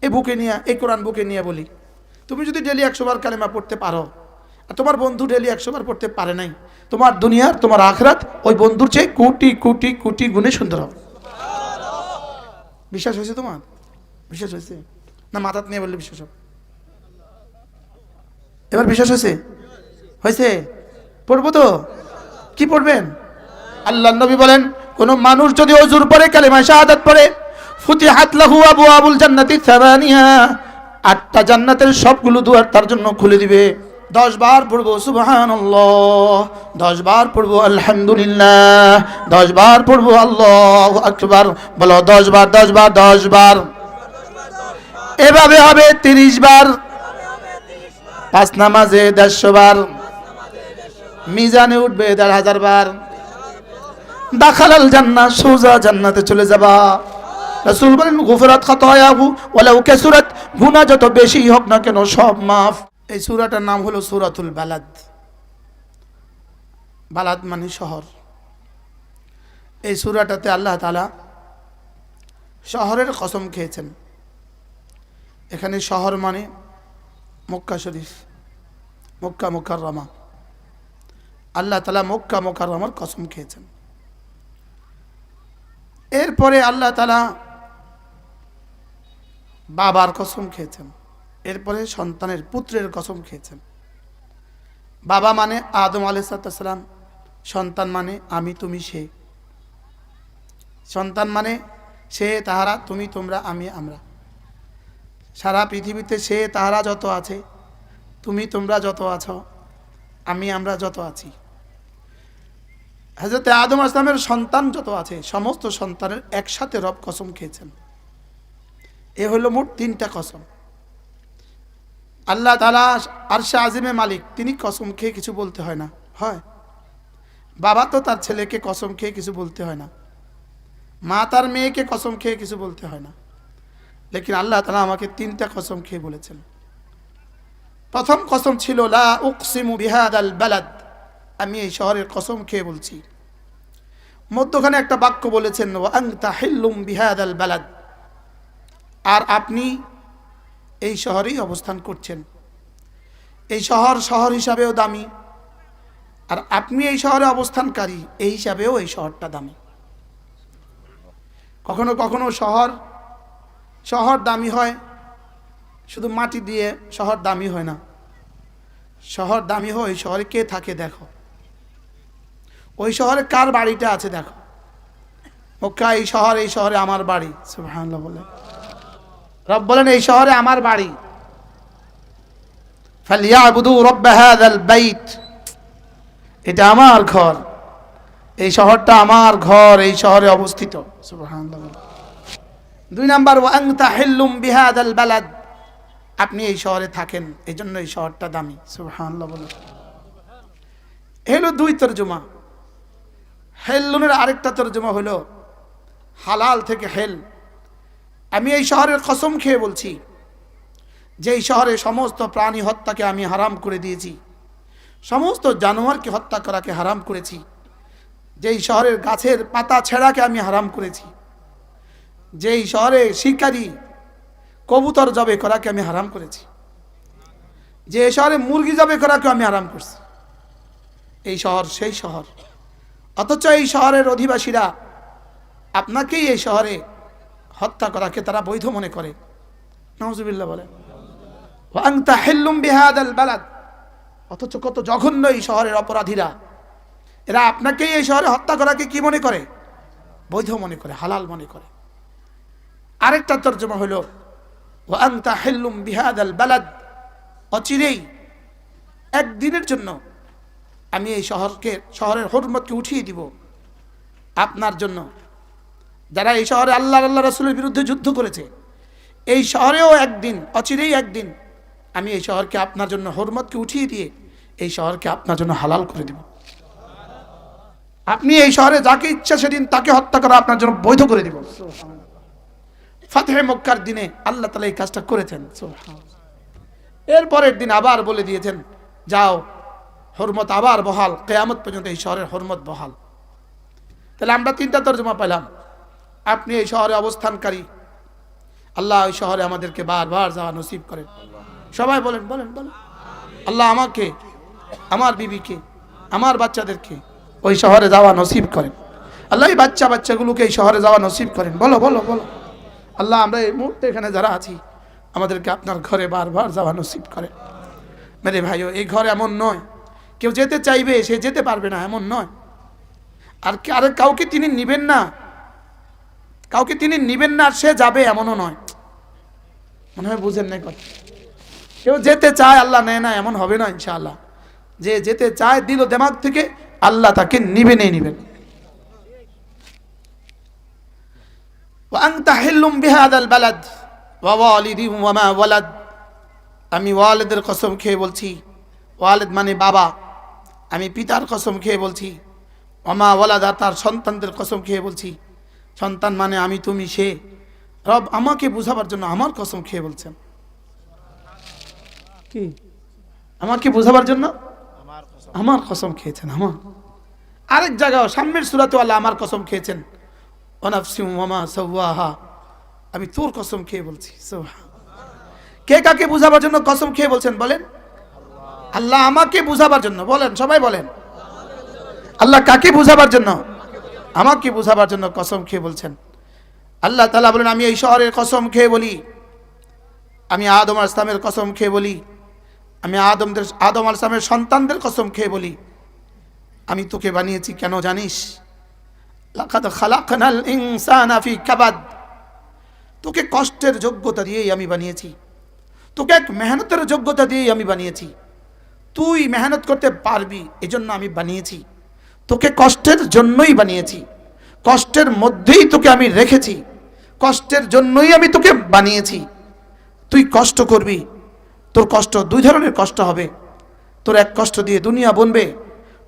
এই বুকে নিয়ে, এই কোরআন বুকে নিয়ে বলি, তুমি যদি ডেলি 100 বার কালেমা পড়তে পারো, আর তোমার বন্ধু ডেলি 100 বার পড়তে পারে নাই, তোমার দুনিয়ার, তোমার আখিরাত ওই বন্ধুর চেয়ে কোটি কোটি কোটি গুণে সুন্দর হবে। বিশ্বাস হয়েছে তোমার? বিশ্বাস হয়েছে না? মাথাত নিয়ে বললে বিশ্বাস হবে। এবার বিশ্বাস হয়েছে? হয়েছে? পড়বো তো? কি পড়বেন? আল্লাহ নবী বলেন, কোন মানুষ যদি ওযুর পরে কালেমা শাহাদাত পড়ে, ফুতিহাত লাহু আবওয়াবুল জান্নাতি সামানিয়া, 8টা জান্নাতের সবগুলো দুয়ার তার জন্য খুলে দিবে। 10 বার পড়বো সুবহানাল্লাহ, 10 বার পড়বো আলহামদুলিল্লাহ, 10 বার পড়বো আল্লাহু আকবার। বলো 10 বার, 10 বার, 10 বার। এভাবে হবে 30 বার। 5 নামাজে 150 বার। মিজানে উঠবে 1000 বার। দাখালাল জান্নাহ, সোজা জান্নাতে চলে যাবা। রাসূল বলেন, গুফরাত খাতায়াহু ওয়ালাউ কাসুরাত, গুনাহ যত বেশি হোক না কেন সব মাফ। এই সূরাটার নাম হলো সূরাতুল বালাদ। বালাদ মানে শহর। এই সূরাটাতে আল্লাহ তাআলা শহরের কসম খেয়েছেন। এখানে শহর মানে মক্কা শরীফ, মক্কা মুকাররমা। আল্লাহ তাআলা মক্কা মুকাররমার কসম খেয়েছেন। এরপরে আল্লাহ তাআলা বাবার কসম খেয়েছেন। এরপরে সন্তানের, পুত্রের কসম খেয়েছেন। বাবা মানে আদম আলাইহিস সালাম, সন্তান মানে আমি তুমি সে। সন্তান মানে সে তাহারা, তুমি তোমরা আমি আমরা। সারা পৃথিবীতে সে তাহারা যত আছে, তুমি তোমরা যত আছো, আমি আমরা যত আছি। হযরত আদম আলাইহিস সালামের সন্তান যত আছে, সমস্ত সন্তানের একসাথে রব কসম খেয়েছেন। এ হলো মোট 3টা কসম। আল্লাহ তাআলা আরশে আজিমে মালিক, তিনি কসম খেয়ে কিছু বলতে হয় না। হয় বাবা তো তার ছেলেকে কসম খেয়ে কিছু বলতে হয় না, মা তার মেয়েকে কসম খেয়ে কিছু বলতে হয় না। লেকিন আল্লাহ তাআলা আমাকে 3টা কসম খেয়ে বলেছেন। প্রথম কসম ছিল লা উকসিমু বিহাদাল বালাদ, আমি এই শহরের কসম খেয়ে বলছি। মধ্যখানে একটা বাক্য বলেছেন ওয়া আনতা হিল্লুম বিহাদাল বালাদ, আর আপনি এই শহরেই অবস্থান করছেন। এই শহর শহর হিসাবেও দামি, আর আপনি এই শহরে অবস্থানকারী এই হিসাবেও এই শহরটা দামি। কখনো কখনো শহর দামি হয় শুধু মাটি দিয়ে, শহর দামি হয় না। শহর দামি হয় ওই শহরে কে থাকে দেখো, ওই শহরে কার বাড়িটা আছে দেখো। মক্কা এই শহরে আমার বাড়ি। সুবহানাল্লাহ বলে রব বলেন, এই শহরে আমার বাড়ি। ফালিয়াবুদু রাব্ব হাযাল বাইত, এটা আমার ঘর, এই শহরটা আমার ঘর, এই শহরে অবস্থিত। সুবহানাল্লাহ। 2 নাম্বার ওয়া আনতা হিল্লুম বিহাযাল বালাদ, আপনি এই শহরে থাকেন, এই জন্য এই শহরটা দামি। সুবহানাল্লাহ বলে হলো 2 তরজমা। হেল্লুনের আরেকটা তরজমা হলো হালাল থেকে হেল। আমি এই শহরের কসম খেয়ে বলছি যে এই শহরে সমস্ত প্রাণী হত্যাকে আমি হারাম করে দিয়েছি, সমস্ত জানোয়ারকে হত্যা করাকে হারাম করেছি। যেই শহরের গাছের পাতা ছেঁড়াকে আমি হারাম করেছি। যেই শহরে শিকারী কবুতর জবে করাকে আমি হারাম করেছি। যে শহরে মুরগি জবে করাকে আমি হারাম করছি। এই শহর সেই শহর, অথচ এই শহরের অধিবাসীরা আপনাকেই এই শহরে হত্যা করাকে তারা বৈধ মনে করে। নাউজুবিল্লাহ বলেন। ওয়া আনতা হিল্লুম বিহাদাল বালাদ, অথচ কত জঘন্য এই শহরের অপরাধীরা, এরা আপনাকেই এই শহরে হত্যা করাকে কি মনে করে? বৈধ মনে করে, হালাল মনে করে। আরেকটা তরজমা হলো ওয়া আনতা হিল্লুম বিহাদাল বালাদ, অচিরেই একদিনের জন্য আমি এই শহরের হুরমতকে উঠিয়ে দিব আপনার জন্য। যারা এই শহরে আল্লাহ রাসূলের বিরুদ্ধে যুদ্ধ করেছে, এই শহরেও একদিন, অচিরেই একদিন আমি এই শহরকে আপনার জন্য হুরমতকে উঠিয়ে দিয়ে এই শহরকে আপনার জন্য হালাল করে দিব। আপনি এই শহরে যাকে ইচ্ছা সেদিন তাকে হত্যা করা আপনার জন্য বৈধ করে দিব। ফাতহে মক্কার দিনে আল্লাহ তাআলা এই কাজটা করেছেন। এরপরের দিন আবার বলে দিয়েছেন, যাও হুরমত আবার বহাল, কিয়ামত পর্যন্ত এই শহরের হুরমত বহাল। তাহলে আমরা 3টা তরজমা পেলাম। আপনি এই শহরে অবস্থানকারী, আল্লাহ ওই শহরে আমাদেরকে বারবার যাওয়া নসিব করেন। সবাই বলেন বলেন বলেন, আল্লাহ আমাকে, আমার বিবিকে, আমার বাচ্চাদেরকে ওই শহরে যাওয়া নসিব করেন। আল্লাহ এই বাচ্চাগুলোকে এই শহরে যাওয়া নসিব করেন। বলো বলো বলো, আল্লাহ আমরা এই মুহূর্তে এখানে যারা আছি আমাদেরকে আপনার ঘরে বারবার যাওয়া নসিব করেন। মেরে ভাইও, এই ঘর এমন নয় কেউ যেতে চাইবে সে যেতে পারবে না, এমন নয়। আর কাউকে তিনি নিবেন না, কাউকে তিনি নিবেন না আর সে যাবে, এমনও নয়। মনে হয় বুঝেন নাই কথা। কেউ যেতে চায় আল্লাহ নেয় না, এমন হবে না ইনশাআল্লাহ। যে যেতে চায় দিল দিমাগ থেকে, আল্লাহ তাকে নিবেনই নিবেন। وأنت حل بهذا البلد ووالد وما ولد। আমি ওয়ালিদের কসম খেয়ে বলছি, ওয়ালিদ মানে বাবা, আমি পিতার কসম খেয়ে বলছি। ওমা ওয়ালাদ, তার সন্তানদের কসম খেয়ে বলছি। সন্তান মানে আমি, তুমি, সে। রব আমাকে বুঝাবার জন্য আমার কসম খেয়ে বলছেন। কি আমাকে বুঝাবার জন্য আমার কসম খেয়েছেন। আমার আরেক জায়গায় সামনের সূরাতে আল্লাহ আমার কসম খেয়েছেন, ওয়ানাফসি ওয়ামা সাওয়াহা, আমি তোর কসম খেয়ে বলছি। সুবহান। কে কাকে বুঝাবার জন্য কসম খেয়ে বলছেন বলেন? আল্লাহ আমাকে বুঝাবার জন্য। বলেন সবাই বলেন, আল্লাহ কাকে বুঝাবার জন্য? আমাকে বুঝাবার জন্য কসম খেয়ে বলছেন। আল্লাহ তাআলা বলেন, আমি এই শহরের কসম খেয়ে বলি, আমি আদম আলাইহিস সালামের কসম খেয়ে বলি, আমি আদম আলাইহিস সালামের সন্তানদের কসম খেয়ে বলি, আমি তোকে বানিয়েছি কেন জানিস? লাকাদ খালাকনাল ইনসানা ফি কাবাদ, তোকে কষ্টের যোগ্যতা দিয়েই আমি বানিয়েছি, তোকে এক মেহনতের যোগ্যতা দিয়েই আমি বানিয়েছি। তুই মেহনত করতে পারবি এজন্য আমি বানিয়েছি, তোকে কষ্টের জন্যই বানিয়েছি, কষ্টের মধ্যেই তোকে আমি রেখেছি, কষ্টের জন্যই আমি তোকে বানিয়েছি। তুই কষ্ট করবি, তোর কষ্ট দুই ধরনের কষ্ট হবে। তোর এক কষ্ট দিয়ে দুনিয়া বনবে,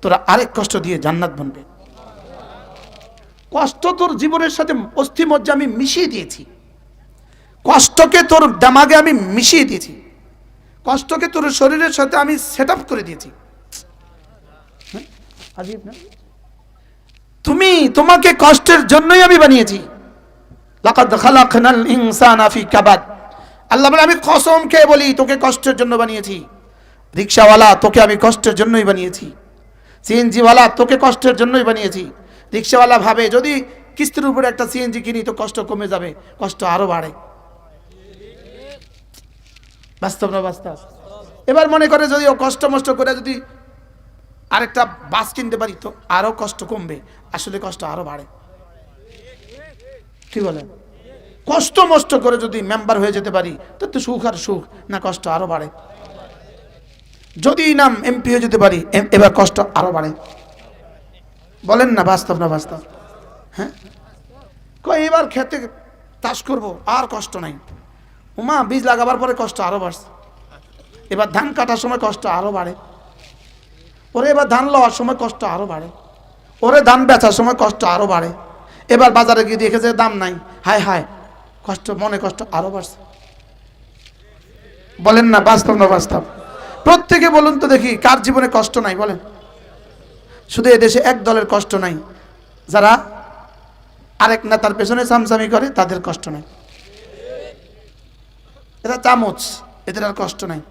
তোর আরেক কষ্ট দিয়ে জান্নাত বনবে। কষ্ট তোর জীবনের সাথে অস্থি মজ্জা আমি মিশিয়ে দিয়েছি, কষ্টকে তোর দামাগে আমি মিশিয়ে দিয়েছি, কষ্টকে তোর শরীরের সাথে আমি সেট আপ করে দিয়েছি। আজীব না? তোমাকে কষ্টের জন্যই আমি বানিয়েছি। লাকাদ খালাকনাল ইনসানা ফি কাবাদ। আল্লাহ বলে, আমি কসম খেয়ে বলি তোকে কষ্টের জন্য বানিয়েছি। রিকশাওয়ালা, তোকে আমি কষ্টের জন্যই বানিয়েছি। সিএনজিওয়ালা, তোকে কষ্টের জন্যই বানিয়েছি। রিকশাওয়ালা ভাবে যদি কিস্তির উপরে একটা সিএনজি কিনি তো কষ্ট কমে যাবে, কষ্ট আরো বাড়ে। বাস্তব না বাস্তব? এবার মনে করে যদি ও কষ্ট মষ্ট করে যদি আরেকটা বাস কিনতে পারি তো আরো কষ্ট কমবে, আসলে কষ্ট আরো বাড়ে। কি বলেন? কষ্ট মষ্ট করে যদি মেম্বার হয়ে যেতে পারি তো সুখ আর সুখ, না কষ্ট আরো বাড়ে। যদি নাম এমপি হয়ে যেতে পারি এবার কষ্ট আরো বাড়ে। বলেন না বাস্তব না বাস্তব? হ্যাঁ, এবার খেতে চাষ করবো আর কষ্ট নাই, উমা বীজ লাগাবার পরে কষ্ট আরো বাড়ছে। এবার ধান কাটার সময় কষ্ট আরো বাড়ে, ওরে এবার ধান লওয়ার সময় কষ্ট আরো বাড়ে, ওরে ধান বেচার সময় কষ্ট আরো বাড়ে। এবার বাজারে গিয়ে দেখেছে দাম নাই, হায় হায় কষ্ট, মনে কষ্ট আরো বাড়ছে। বলেন না বাস্তব না বাস্তব? প্রত্যেকে বলুন তো দেখি, কার জীবনে কষ্ট নাই বলেন? শুধু এদেশে এক দলের কষ্ট নাই, যারা আরেক নেতার পেছনে চামচামি করে তাদের কষ্ট নাই। এরা চামচ, এদের আর কষ্ট নাই।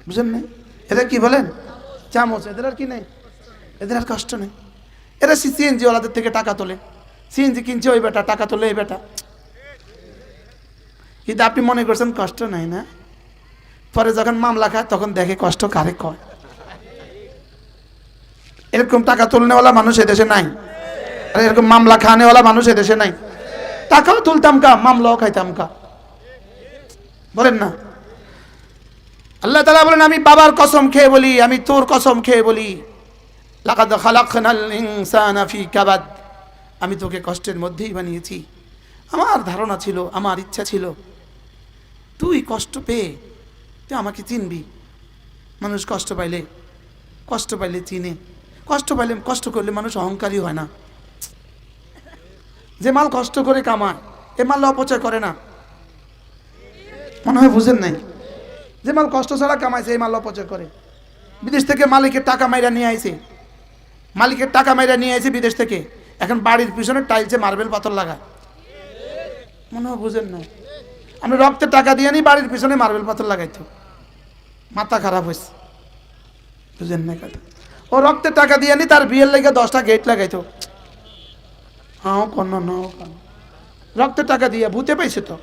বুঝেন না? এদের কি বলেন? চামচ, এদের আর কি নেই, এদের আর কষ্ট নেই। এরা সিএনজি ওয়ালাদের থেকে টাকা তোলে, সিএনজি কিনছে ওই বেটা, টাকা তোলে এই বেটা। কিন্তু আপনি মনে করছেন কষ্ট নাই না? পরে যখন মামলা খায় তখন দেখে কষ্ট কারে কয়। এরকম টাকা তুলনেওয়ালা মানুষ এদেশে নাই, আর এরকম মামলা খানেওয়ালা মানুষ এদেশে নাই। টাকাও তুলতাম কা, মামলাও খাইতাম কা। বলেন না? আল্লাহ তাআলা বলেন, আমি বাবার কসম খেয়ে বলি, আমি তোর কসম খেয়ে বলি, লাকাদ খালাকনাল ইনসানা ফি কাবাদ, আমি তোকে কষ্টের মধ্যেই বানিয়েছি। আমার ধারণা ছিল, আমার ইচ্ছা ছিল তুই কষ্ট পেয়ে তুই আমাকে চিনবি। মানুষ কষ্ট পাইলে চিনে, কষ্ট করলে মানুষ অহংকারী হয় না। যে মাল কষ্ট করে কামায় এ মাল অপচয় করে না। মনে হয় বুঝেন নাই? যে মাল কষ্ট ছাড়া কামাইছে এই মাল অপচয় করে। বিদেশ থেকে মালিকের টাকা মাইরা নিয়ে আইছে বিদেশ থেকে, এখন বাড়ির পিছনে টাইলসে মার্বেল পাথর লাগায়। মনে হয় বুঝেন না। আমি রক্তের টাকা দিয়ে নি বাড়ির পিছনে মার্বেল পাথর লাগাইতো, মাথা খারাপ হয়েছে, বুঝেন না কথা। ও রক্তের টাকা দিয়ে নি তার বিয়ের লেগে 10টা গেট লাগাইতো। হ্যাঁ কন্ন ন রক্তের টাকা দিয়ে ভূতে পাইছে তো,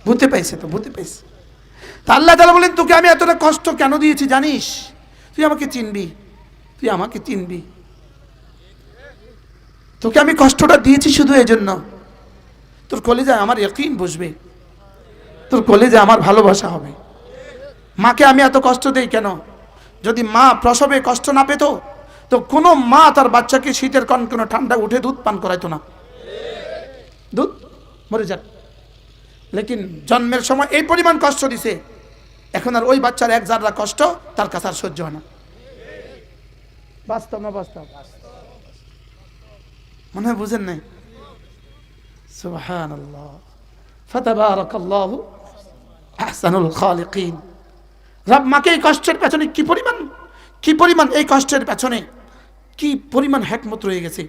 ভূতে পাইছে তো, ভূতে পাইছে। তা আল্লাহ তাআলা বলেন তোকে আমি এতটা কষ্ট কেন দিয়েছি জানিস? তুই আমাকে চিনবি, তুই আমাকে চিনবি। তোকে আমি কষ্টটা দিয়েছি শুধু এই জন্য তোর কলিজায় আমার ইয়াকিন বসবে, তোর কলিজায় আমার ভালোবাসা হবে। মাকে আমি এত কষ্ট দেই কেন? যদি মা প্রসবে কষ্ট না পেত তো কোনো মা তার বাচ্চাকে শীতের কনকনে ঠান্ডা উঠে দুধ পান করাইতো না, দুধ মরে যাক। লেকিন জন্মের সময় এই পরিমাণ কষ্ট দিছে, এখন আর ওই বাচ্চার এক জাররা কষ্ট তার কাছে আর সহ্য হয় না। বাস্তব না বাস্তব? মনে হয় বুঝেন নাই? সুবহানাল্লাহ, ফাতাবারাকাল্লাহু আহসানুল খালিকিন। রব মাকে এই কষ্টের পেছনে কি পরিমাণ এই কষ্টের পেছনে কি পরিমাণ হিকমত রয়ে গেছে।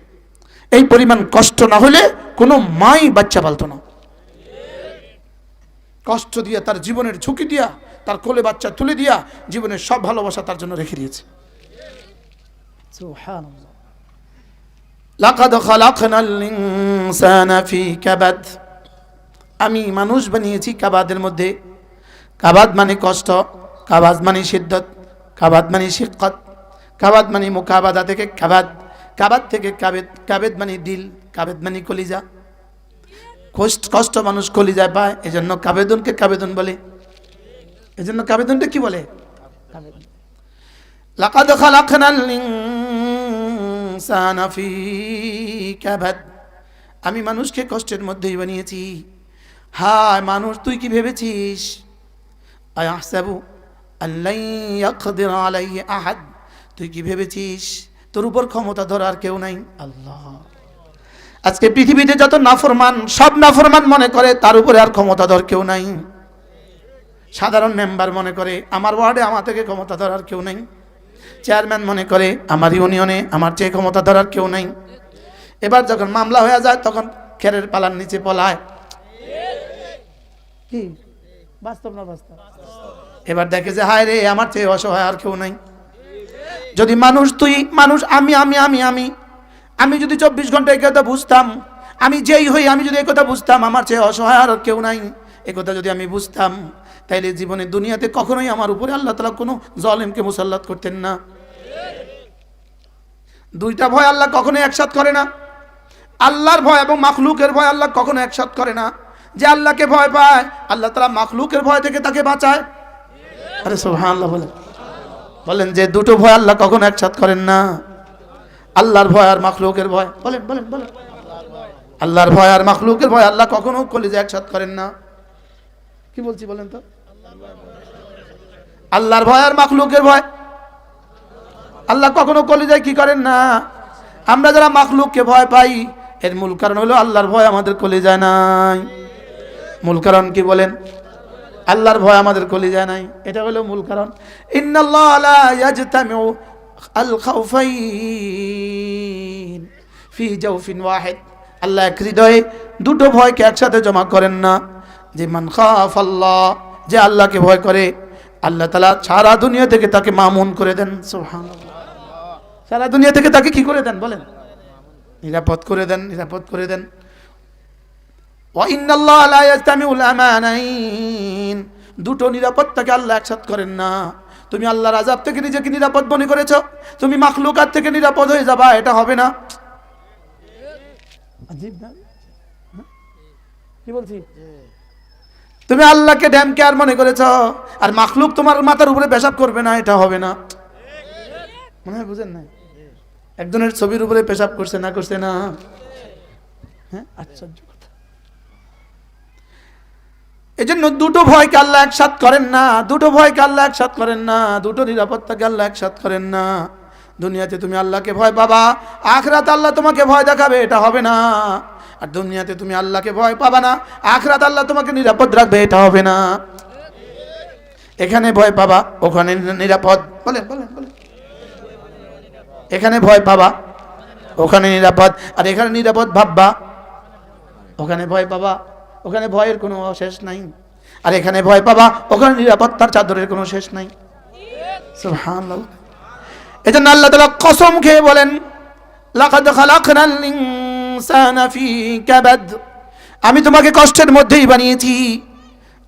এই পরিমাণ কষ্ট না হলে কোনো মাই বাচ্চা পালতো না। কষ্ট দিয়া, তার জীবনের ঝুঁকি দিয়া, তার কোলে বাচ্চা তুলে দিয়া জীবনের সব ভালোবাসা তার জন্য রেখে দিয়েছে। সুবহানাল্লাহ। লাকাদ খালাকনাল ইনসানা ফি কাবাদ, আমি মানুষ বানিয়েছি কাবাদের মধ্যে। কাবাদ মানে কষ্ট, কাবাদ মানে শিদ্দত, কাবাদ মানে শিক্কত, কাবাদ মানে মুকাবাদা থেকে কাবাদ, কাবাদ থেকে কাবেদ, কাবেদ মানে দিল, কাবেদ মানে কলিজা। কষ্ট মানুষ কলিজায় পায়, এজন্য কাবেদনকে কাবেদন বলে। এজন্য কাবেদনটা কি বলে? লাকাদ খালাকনাল ইনসানা ফি কাবাদ, আমি মানুষকে কষ্টের মধ্যেই বানিয়েছি। হায় মানুষ, তুই কি ভেবেছিস? আয়াহসাবু আল্লান ইয়াকদির আলাইহি আহাদ, তুই কি ভেবেছিস তোর উপর ক্ষমতা ধরার কেউ নাই? আল্লাহ। আজকে পৃথিবীতে যত নাফরমান, সব নাফরমান মনে করে তার উপরে আর ক্ষমতা ধর কেউ নাই। সাধারণ মেম্বার মনে করে আমার ওয়ার্ডে আমার থেকে ক্ষমতা ধরার কেউ নাই। চেয়ারম্যান মনে করে আমার ইউনিয়নে আমার চেয়ে ক্ষমতা ধরার কেউ নাই। এবার যখন মামলা হয়ে যায় তখন খেরের পালার নিচে পলায়। কি বাস্তব না বাস্তব? এবার দেখে যে হায় রে, আমার চেয়ে অসহায় আর কেউ নাই। যদি মানুষ, তুই মানুষ, আমি আমি আমি আমি আমি যদি 24 ঘন্টা এই কথা বুঝতাম, আমি যেই হই, আমি যদি এই কথা বুঝতাম আমার চেয়ে অসহায় আর কেউ নাই, এই কথা যদি আমি বুঝতাম, তাইলে জীবনে দুনিয়াতে কখনোই আমার উপরে আল্লাহ তাআলা কোনো জালেমকে মুসাল্লাত করতেন না। দুইটা ভয় আল্লাহ কখনোই একসাথ করে না। আল্লাহর ভয় এবং মাখলুকের ভয় আল্লাহ কখনো একসাথ করে না। যে আল্লাহকে ভয় পায় আল্লাহ তাআলা মাখলুকের ভয় থেকে তাকে বাঁচায়। আরে সুবহানাল্লাহ বলেন, বলেন যে দুটো ভয় আল্লাহ কখনো একসাথ করেন না, আল্লাহর ভয় আর মাখলুকের ভয়। বলেন বলেন বলেন, আল্লাহর ভয় আর মাখলুকের ভয় আল্লাহ কখনো কলিজা একসাথ করেন না। কি বলছি বলেন তো? আল্লাহর ভয় আর মাখলুকের ভয় আল্লাহ কখনো কলিজায় কি করেন না। আমরা যারা মাখলুককে ভয় পাই এর মূল কারণ হলো আল্লাহর ভয় আমাদের কলিজায় নাই। মূল কারণ কি বলেন? আল্লাহর ভয় আমাদের কলিজায় নাই, এটা হলো মূল কারণ। ইন্নাল্লাহা লা ইয়াজতামিউ আল খাউফাইন ফি জাওফিন ওয়াহিদ, আল্লাহ এক হৃদয়ে দুটো ভয়কে একসাথে জমা করেন না। যে মান খাফাল্লাহ, যে আল্লাহকে ভয় করে আল্লাহ তাআলা সারা দুনিয়া থেকে তাকে মামুন করে দেন। সুবহানাল্লাহ, সারা দুনিয়া থেকে তাকে কি করে দেন বলেন? নিরাপদ করে দেন, নিরাপদ করে দেন। ওয়া ইন্নাল্লাহা লা ইয়াজতামিউল আমানাইন, দুটো নিরাপত্তাকে আল্লাহ একসাথ করেন না। তুমি আল্লাহর আযাব থেকে নিজেকে নিরাপদ মনে করেছো, তুমি মাখলুকাত থেকে নিরাপদ হয়ে যাবা, এটা হবে না। আজীব না? কি বলছি? তুমি আল্লাহকে ড্যাম কেয়ার মনে করেছো আর মাখলুক তোমার মাথার উপরে পেশাব করবে না, এটা হবে না। মনে হয় বুঝেন না? একজনের ছবির উপরে পেশাব করছে না, করছে না? হ্যাঁ, আশ্চর্য কথা। এই জন্য দুটো ভয়কে আল্লাহ একসাথ করেন না, দুটো ভয়কে আল্লাহ একসাথ করেন না, দুটো নিরাপত্তাকে আল্লাহ একসাথ করেন না। দুনিয়াতে তুমি আল্লাহকে ভয় পাবা, আখিরাতে আল্লাহ তোমাকে ভয় দেখাবে, এটা হবে না। আর দুনিয়াতে তুমি আল্লাহকে ভয় পাবা না, আখিরাতে আল্লাহ তোমাকে নিরাপদ রাখবে, এটা হবে না। এখানে ভয় পাবা, ওখানে নিরাপদ। বলেন বলেন বলেন, এখানে ভয় পাবা, ওখানে নিরাপদ। আর এখানে নিরাপদ ভাববা, ওখানে ভয় পাবা। ওখানে ভয়ের কোনো শেষ নাই। আর এখানে ভয় পাবা, ওখানে নিরাপত্তার চাদরের কোনো শেষ নাই। সুবহানাল্লাহ। এজন্য আল্লাহ তাআলা কসম খেয়ে বলেন, লাকাদ খালাকনাল ইনসানা ফি কাবাদ, আমি তোমাকে কষ্টের মধ্যেই বানিয়েছি।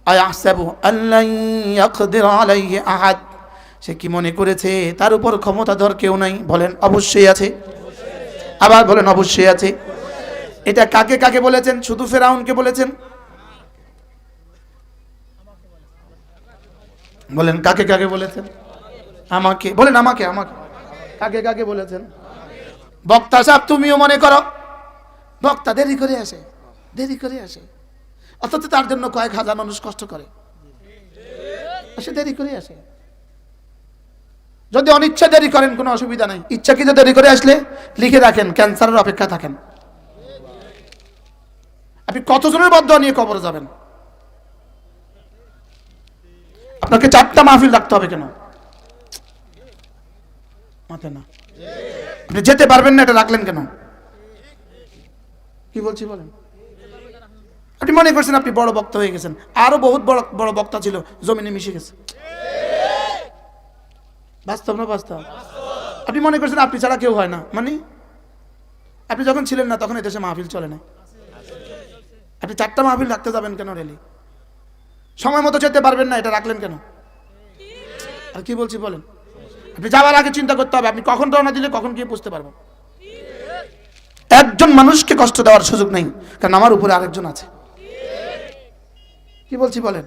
আয়াহসাবু আল্লান ইয়াকদির আলাইহি আহাদ, সে কি মনে করেছে তার উপর ক্ষমতাধর কেউ নাই? বলেন অবশ্যই আছে। আবার বলেন অবশ্যই আছে। এটা কাকে কাকে বলেছেন? শুধু ফেরাউনকে বলেছেন? বলেন কাকে কাকে বলেছেন? আমাকে বলেন, আমাকে আমাকে কাকে কাকে বলেছেন? বক্তা সাহেব তুমিও মনে করো বক্তা দেরি করে আসে, দেরি করে আসে, অথচ তার জন্য কয়েক হাজার মানুষ কষ্ট করে, সে দেরি করে আসে। যদি অনিচ্ছা দেরি করেন কোনো অসুবিধা নাই, ইচ্ছাকৃত দেরি করে আসলে লিখে রাখেন ক্যান্সারের অপেক্ষা থাকেন। আপনি কতজনের বদদোয়া নিয়ে কবরে যাবেন? আপনাকে 4টা মাহফিল রাখতে হবে কেন? মাথা না, আপনি যেতে পারবেন না, এটা রাখলেন কেন? কি বলছি বলেন? আপনি মনে করছেন আপনি বড় বক্তা হয়ে গেছেন, আরো বহুত বড় বড় বক্তা ছিল জমিনে মিশে গেছে। বাস্তব না বাস্তব? আপনি মনে করছেন আপনি ছাড়া কেউ হয় না, মানে আপনি যখন ছিলেন না তখন এদেশে মাহফিল চলে না। আপনি 4টা মাহফিল রাখতে যাবেন কেন? রেলি সময় মতো যেতে পারবেন না, এটা রাখলেন কেন? আর কি বলছি বলেন? আপনি যাওয়ার আগে চিন্তা করতে হবে আপনি কখন রওনা দিলে কখন গিয়ে বুঝতে পারবো। একজন মানুষকে কষ্ট দেওয়ার সুযোগ নেই, কারণ আমার উপরে আরেকজন আছে। কি বলছি বলেন?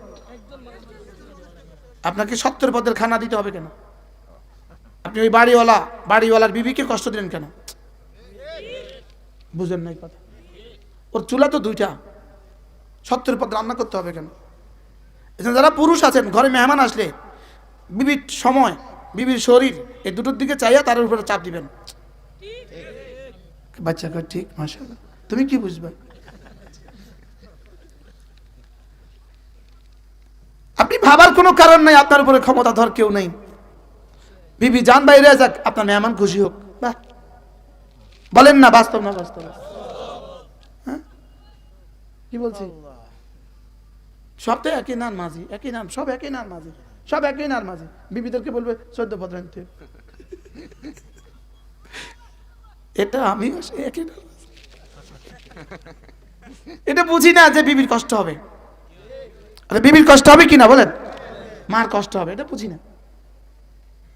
আপনাকে 70 পদের খানা দিতে হবে কেন? আপনি ওই বাড়িওয়ালার বিবিকে কষ্ট দিলেন কেন? বুঝেন নাই কথা? ওর চুলা তো 2টা, 70 পদ রান্না করতে হবে কেন? যারা পুরুষ আছেন ঘরে মেহমান আসলে বিবির সময়, বিবির শরীর, এই দুটোর দিকে চাইয়া তার উপরে চাপ দিবেন। বাচ্চা কয় ঠিক, মাশাআল্লাহ, তুমি কি বুঝবে? আপনি ভাবার কোনো কারণ নাই আপনার উপরে ক্ষমতাধর কেউ নেই। বিবি জান বাইরে যাক, আপনার মেহমান খুশি হোক, বাহ। বলেন না বাস্তব না বাস্তব? হ্যাঁ কি বলছি? সব তো একই নাম মাঝি, একই নাম, সব একই নাম মাঝি, সব একই নাম মাঝি। বিবিদেরকে বলবে 14 পদ রাখতে, এটা আমি একই নাম। এটা বুঝি না যে বিবির কষ্ট হবে। আরে বিবির কষ্ট হবে কিনা বলেন? মার কষ্ট হবে, এটা বুঝি না।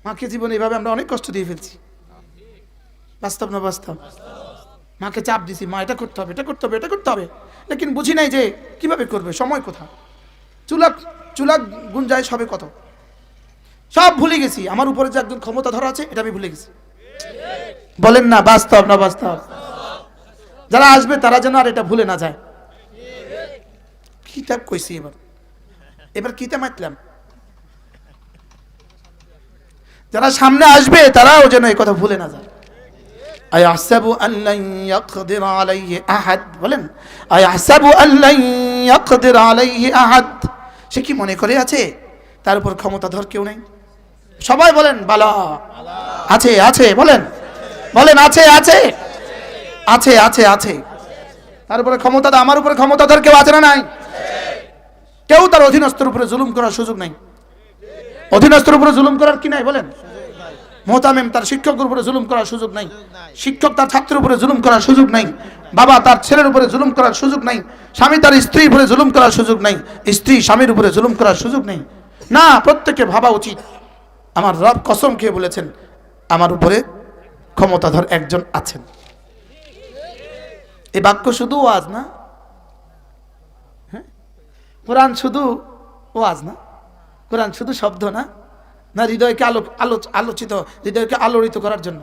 মাকে জীবনে এইভাবে আমরা অনেক কষ্ট দিয়ে ফেলছি। বাস্তব না বাস্তব? মাকে চাপ দিছি, মা এটা করতে হবে, এটা করতে হবে, এটা করতে হবে, লেকিন বুঝি নাই যে কিভাবে করবে, সময় কোথা, চুলা গুঞ্জায় সবে কত, সব ভুলে গেছি। আমার উপরে যে একজন ক্ষমতা ধরা আছে এটা আমি ভুলে গেছি। বলেন না বাস্তব না বাস্তব? যারা আসবে তারা যেন আর এটা ভুলে না যায়। কিতাব কইছি, এবার কিতাব মাতলাম। যারা সামনে আসবে তারাও যেন এই কথা ভুলে না যায়। আয়াহসাবু আল্লান ইয়াকদির আলাইহি আহাদ, বলেন আয়াহসাবু আল্লান ইয়াকদির আলাইহি আহাদ, সে কি মনে করে আছে তার উপর ক্ষমতাধর কেউ নেই? সবাই বলেন বালা আছে, আছে বলেন, বলেন আছে আছে আছে আছে আছে। তার উপরে ক্ষমতা, আমার উপরে ক্ষমতাধর কেউ আছে না নাই? কেউ তার অধীনস্থর উপরে জুলুম করার সুযোগ নাই। অধীনস্থর উপরে জুলুম করার কি নাই বলেন? মোহতামিম তার শিক্ষকের উপরে জুলুম করার সুযোগ নাই, শিক্ষক তার ছাত্রের উপরে জুলুম করার সুযোগ নাই, বাবা তার ছেলের উপরে জুলুম করার সুযোগ নাই, স্বামী তার স্ত্রীর উপরে জুলুম করার সুযোগ নাই, স্ত্রী স্বামীর উপরে জুলুম করার সুযোগ নেই। না, প্রত্যেকে ভাবা উচিত আমার রব কসম খেয়ে বলেছেন আমার উপরে ক্ষমতাধর একজন আছেন। এই বাক্য শুধু ওয়াজ না, হ্যাঁ কোরআন শুধু ওয়াজ না, কোরআন শুধু শব্দ না, না হৃদয়কে আলোচিত, হৃদয়কে আলোড়িত করার জন্য।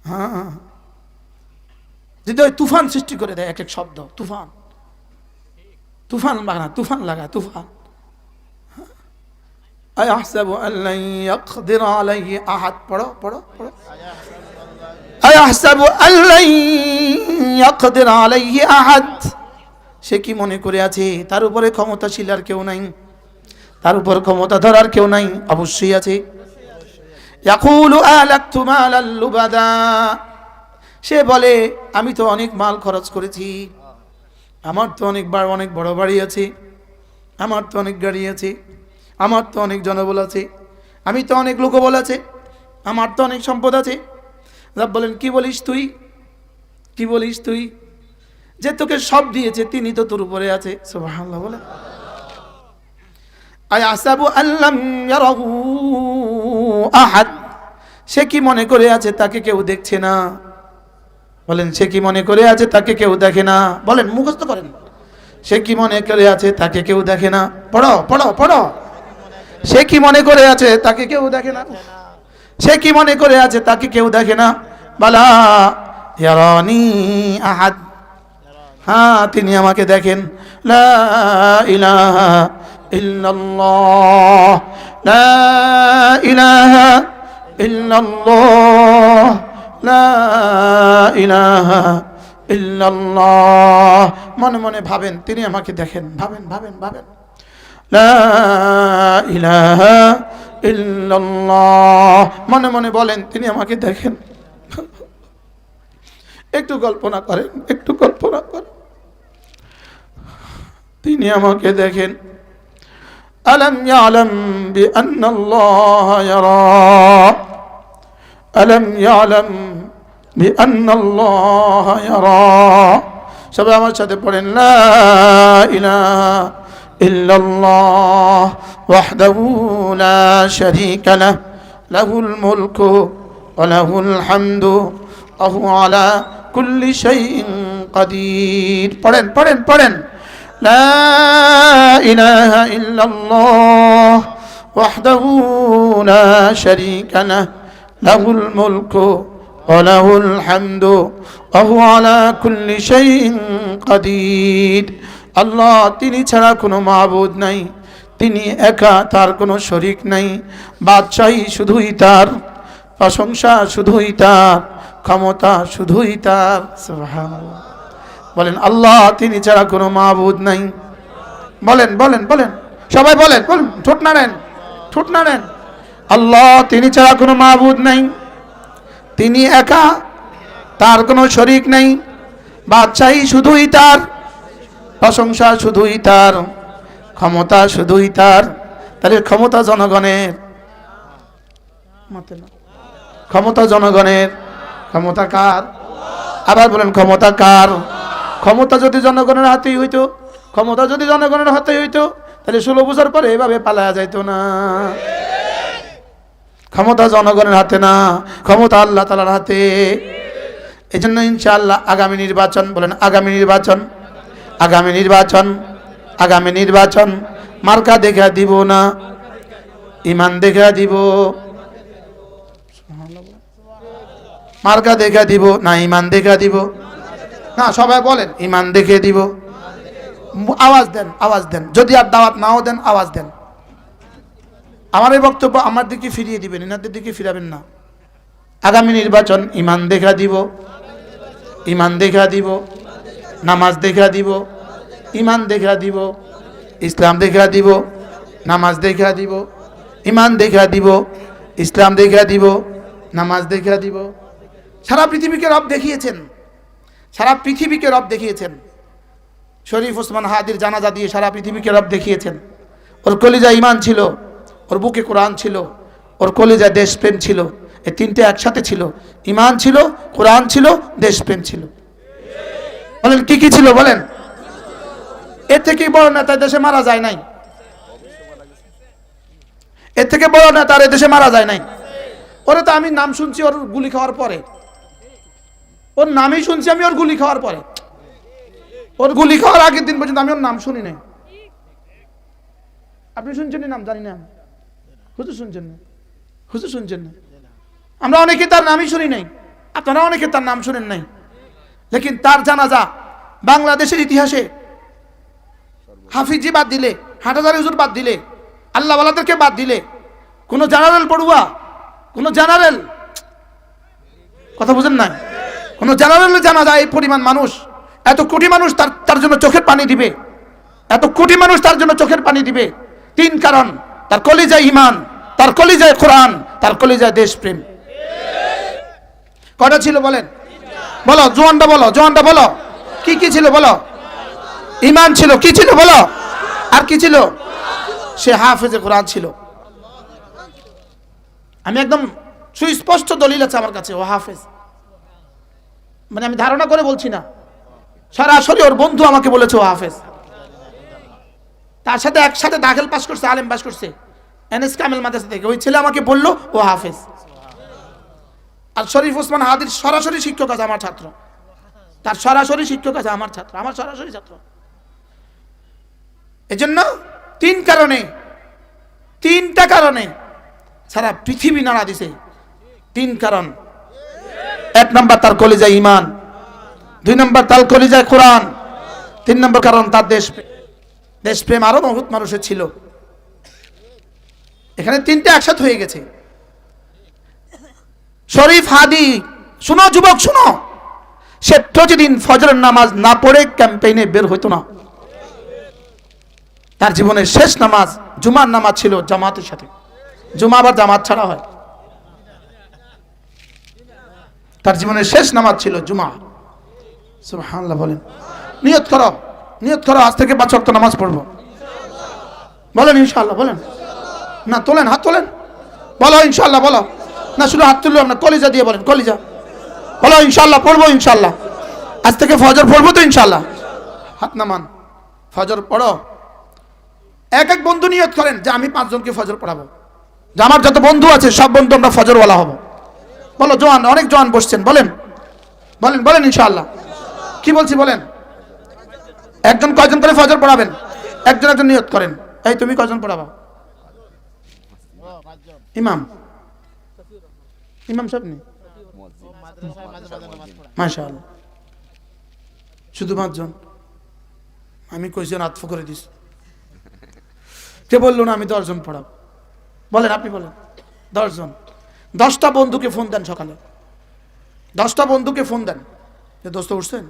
হ্যাঁ, হৃদয় তুফান সৃষ্টি করে দেয় এক এক শব্দ, তুফান, তুফান লাগা, তুফান লাগা, তুফান। আয়াহসাবু আল্লান ইয়াকদির আলাইহি আহাদ, পড়ো পড়ো পড়ো। আয়াহসাবু আল্লান ইয়াকদির আলাইহি আহাদ, সে কি মনে করে আছে তার উপরে ক্ষমতাশীল আর কেউ নাই, তার উপর ক্ষমতা ধরার কেউ নাই? অবশ্যই আছে। ইয়াকুলু আলাকতু মালাল লুবাদা, সে বলে আমি তো অনেক মাল খরচ করেছি, আমার তো অনেক বড় বাড়ি আছে, আমার তো অনেক গাড়ি আছে, আমার তো অনেক জনবল আছে, আমি তো অনেক লোকবল আছে, আমার তো অনেক সম্পদ আছে। রব বলেন, কি বলিস তুই, কি বলিস তুই? যে তোকে সব দিয়েছে তিনি তো তোর উপরে আছে। সুবহানাল্লাহ বলে। আয়াসাবু আল্লাম ইয়ারাহু আহাদ, সে কি মনে করে আছে তাকে কেউ দেখছে না? বলেন, সে কি মনে করে আছে তাকে কেউ দেখে না? বলেন, মুখস্থ করেন। সে কি মনে করে আছে তাকে কেউ দেখে না? পড়ো পড়ো পড়ো। সে কি মনে করে আছে তাকে কেউ দেখে না? সে কি মনে করে আছে তাকে কেউ দেখে না? বালা ইয়ারানি আহাদ, হ্যাঁ তিনি আমাকে দেখেন। লা ইলাহা ইল্লাল্লাহ, লা ইলাহা ইল্লাল্লাহ, লা ইলাহা ইল্লাল্লাহ। মনে মনে ভাবেন তিনি আমাকে দেখেন, ভাবেন ভাবেন ভাবেন। লা ইলাহা ইল্লাল্লাহ, মনে মনে বলেন তিনি আমাকে দেখেন। একটু কল্পনা করেন, একটু কল্পনা করেন, তিনি আমাকে দেখেন। আলম ইয়ালাম বিআন্নাল্লাহ ইয়ারা, আলম ইয়ালাম বিআন্নাল্লাহ ইয়ারা। সবাই আমার সাথে পড়েন, লা ইলাহা ইল্লাল্লাহ ওয়াহদাহু লা শারীকা লাহু, লাহুল মুলকু ওয়া লাহুল হামদু ওয়া হুয়া আলা কুল্লি শাইইন কাদির। পড়েন পড়েন পড়েন, লা ইলাহা ইল্লাল্লাহ ওয়াহদাহু লা শারীকা লাহু, লাহুল মুলকু ওয়া লাহুল হামদু ওয়া হুয়া আলা কুল্লি শাইইন কাদির। আল্লাহ তিনি ছাড়া কোনো মাবুদ নাই, তিনি একা, তার কোনো শরীক নাই। বাদশাহী শুধুই তার, প্রশংসা শুধুই তার, ক্ষমতা শুধুই তার। সুবহানাল্লাহ বলেন, আল্লাহ তিনি ছাড়া কোনো মাবুদ নাই। বলেন বলেন বলেন, সবাই বলেন, বলেন, ঠোঁট নাড়েন, ঠোঁট নাড়েন। আল্লাহ তিনি ছাড়া কোনো মাবুদ নাই, তিনি একা, তার কোনো শরীক নাই। বাদশাহী শুধুই তার, প্রশংসা শুধুই তার, ক্ষমতা শুধুই তার। তাহলে ক্ষমতা জনগণের, ক্ষমতা জনগণের, ক্ষমতা কার? আবার বলেন, ক্ষমতা কার? ক্ষমতা যদি জনগণের হাতেই হইতো, ক্ষমতা যদি জনগণের হাতেই হইতো, তাহলে 16 বছর পরে এভাবে পালায়া যাইতো না। ক্ষমতা জনগণের হাতে না, ক্ষমতা আল্লাহ তাআলার হাতে। এই জন্য ইনশাআল্লাহ আগামী নির্বাচন, বলেন আগামী নির্বাচন, আগামী নির্বাচন, আগামী নির্বাচন মার্কা দেখা দিব না, ইমান দেখা দিব। মার্কা দেখা দিব না, ইমান দেখা দিব না? সবাই বলেন, ইমান দেখে দিব। আওয়াজ দেন, আওয়াজ দেন। যদি আর দাওয়াত নাও দেন, আওয়াজ দেন। আমার এই বক্তব্য আমার দিকে ফিরিয়ে দিবেন, এনাদের দিকে ফিরাবেন না। আগামী নির্বাচন ইমান দেখা দিব, ইমান দেখা দিব, নামাজ দেখা দিব, ইমান দেখা দিব, ইসলাম দেখা দিব, নামাজ দেখা দিব, ইমান দেখা দিব, ইসলাম দেখা দিব, নামাজ দেখা দিব। সারা পৃথিবীকে রব দেখিয়েছেন, সারা পৃথিবীকে রব দেখিয়েছেন। শরীফ ওসমান হাদির জানাজা দিয়ে সারা পৃথিবীকে রব দেখিয়েছেন। ওর কলিজায় ইমান ছিল, ওর বুকে কোরআন ছিল, ওর কলিজায় দেশপ্রেম ছিল। এই তিনটে একসাথে ছিল, ইমান ছিল, কোরআন ছিল, দেশপ্রেম ছিল। বলেন কি কি ছিল? বলেন। এর থেকে বড় নেতা দেশে মারা যায় নাই, এর থেকে বড় নেতা আর দেশে মারা যায় নাই। ওরে তো আমি নাম শুনছি ওর গুলি খাওয়ার পরে, ওর নামই শুনছি আমি ওর গুলি খাওয়ার পরে। ওর গুলি খাওয়ার আগের দিন পর্যন্ত আমি ওর নাম শুনি নাই। আপনি শুনছেন নাম? জানি না। হুজুর শুনছেন না? হুজুর শুনছেন না? আমরা অনেকে তার নামই শুনি নাই, আপনারা অনেকে তার নাম শুনেন নাই। লেকিন তার জানাজা বাংলাদেশের ইতিহাসে হাফিজি বাদ দিলে, হাটাজারি হুজুর বাদ দিলে, আল্লাহওয়ালাদেরকে বাদ দিলে, কোন জেনারেল পড়ুয়া, কোন জেনারেল, কথা বুঝেন না, কোন জেনারেল জানাজা এই পরিমাণ মানুষ, এত কোটি মানুষ তার জন্য চোখের পানি দিবে, এত কোটি মানুষ তার জন্য চোখের পানি দিবে। তিন কারণ: তার কলিজায় ঈমান, তার কলিজায় কোরআন, তার কলিজায় দেশপ্রেম। কয়টা ছিল বলেন? বলো, জোয়ানটা বলো, জোয়ানটা বলো, কি কি ছিল বলো? ঈমান ছিল। কি ছিল বলো? আর কি ছিল? সে হাফেজে কোরআন ছিল। আমি একদম সুস্পষ্ট দলিল আছে আমার কাছে, ও হাফেজ। মানে আমি ধারণা করে বলছি না, সরাসরি ওর বন্ধু আমাকে বলেছে ও হাফেজ। তার সাথে একসাথে দাখিল পাস করছে, আলেম পাস করছে এনএস কামেল মাদ্রাসা থেকে। ওই ছেলে আমাকে বললো ও হাফেজ। আর শরীফ ওসমান হাদির সরাসরি শিক্ষক আছে আমার ছাত্র, তার সরাসরি শিক্ষক আছে আমার ছাত্র, আমার সরাসরি ছাত্র। এজন্য তিনটা কারণে সারা পৃথিবী নাড়া দিছে। 3 কারণ। 1 নম্বর তার কলিজায় ঈমান, 2 নম্বর তার কলিজায় কোরআন, 3 নম্বর কারণ তার দেশপ্রেম আরো বহুত মানুষের ছিল। এখানে 3টা একসাথে হয়ে গেছে। শরীফ হাদি, শুনো যুবক শুনো, সে প্রতিদিন ফজরের নামাজ না পড়ে ক্যাম্পেইনে বের হইতো না। তার জীবনের শেষ নামাজ জুমার নামাজ ছিল জামাতের সাথে। জুমা আবার জামাত ছাড়া হয়। তার জীবনের শেষ নামাজ ছিল জুমা। সুবহানাল্লাহ বলেন। নিয়ত করো আজ থেকে 5 ওয়াক্ত নামাজ পড়বো। বলেন ইনশাআল্লাহ। বলেন না, তোলেন, হাত তোলেন, বলো ইনশাআল্লাহ। বলো না, শুধু হাত তুললাম না, কলিজা দিয়ে বলেন, কলিজা। বলো ইনশাআল্লাহ পড়বো, ইনশাআল্লাহ আজ থেকে ফজর পড়বো তো ইনশাআল্লাহ। হাত নামান, ফজর পড়ো। এক বন্ধু নিয়ত করেন যে আমি 5 জনকে ফজর পড়াবো, যে আমার যত বন্ধু আছে সব বন্ধু আমরা ফজরওয়ালা হব। বলো, জোয়ান, অনেক জোয়ান বসছেন, বলেন বলেন বলেন ইনশাআল্লাহ। কি বলছি বলেন। একজন কয়জন করে ফজর পড়াবেন? একজন নিয়ত করেন। এই তুমি কয়জন পড়াবা? ইমাম সাহেব নেই? মাশাআল্লাহ, শুধু 5 জন। আমি কয়জন আত্ফ করে দিস, কে বললো না আমি 10 জন পড়াবো? বলেন, আপনি বলেন। 10 জন। 10টা বন্ধুকে ফোন দেন সকালে, 10টা বন্ধুকে ফোন দেন যে দোস্ত উঠছেন,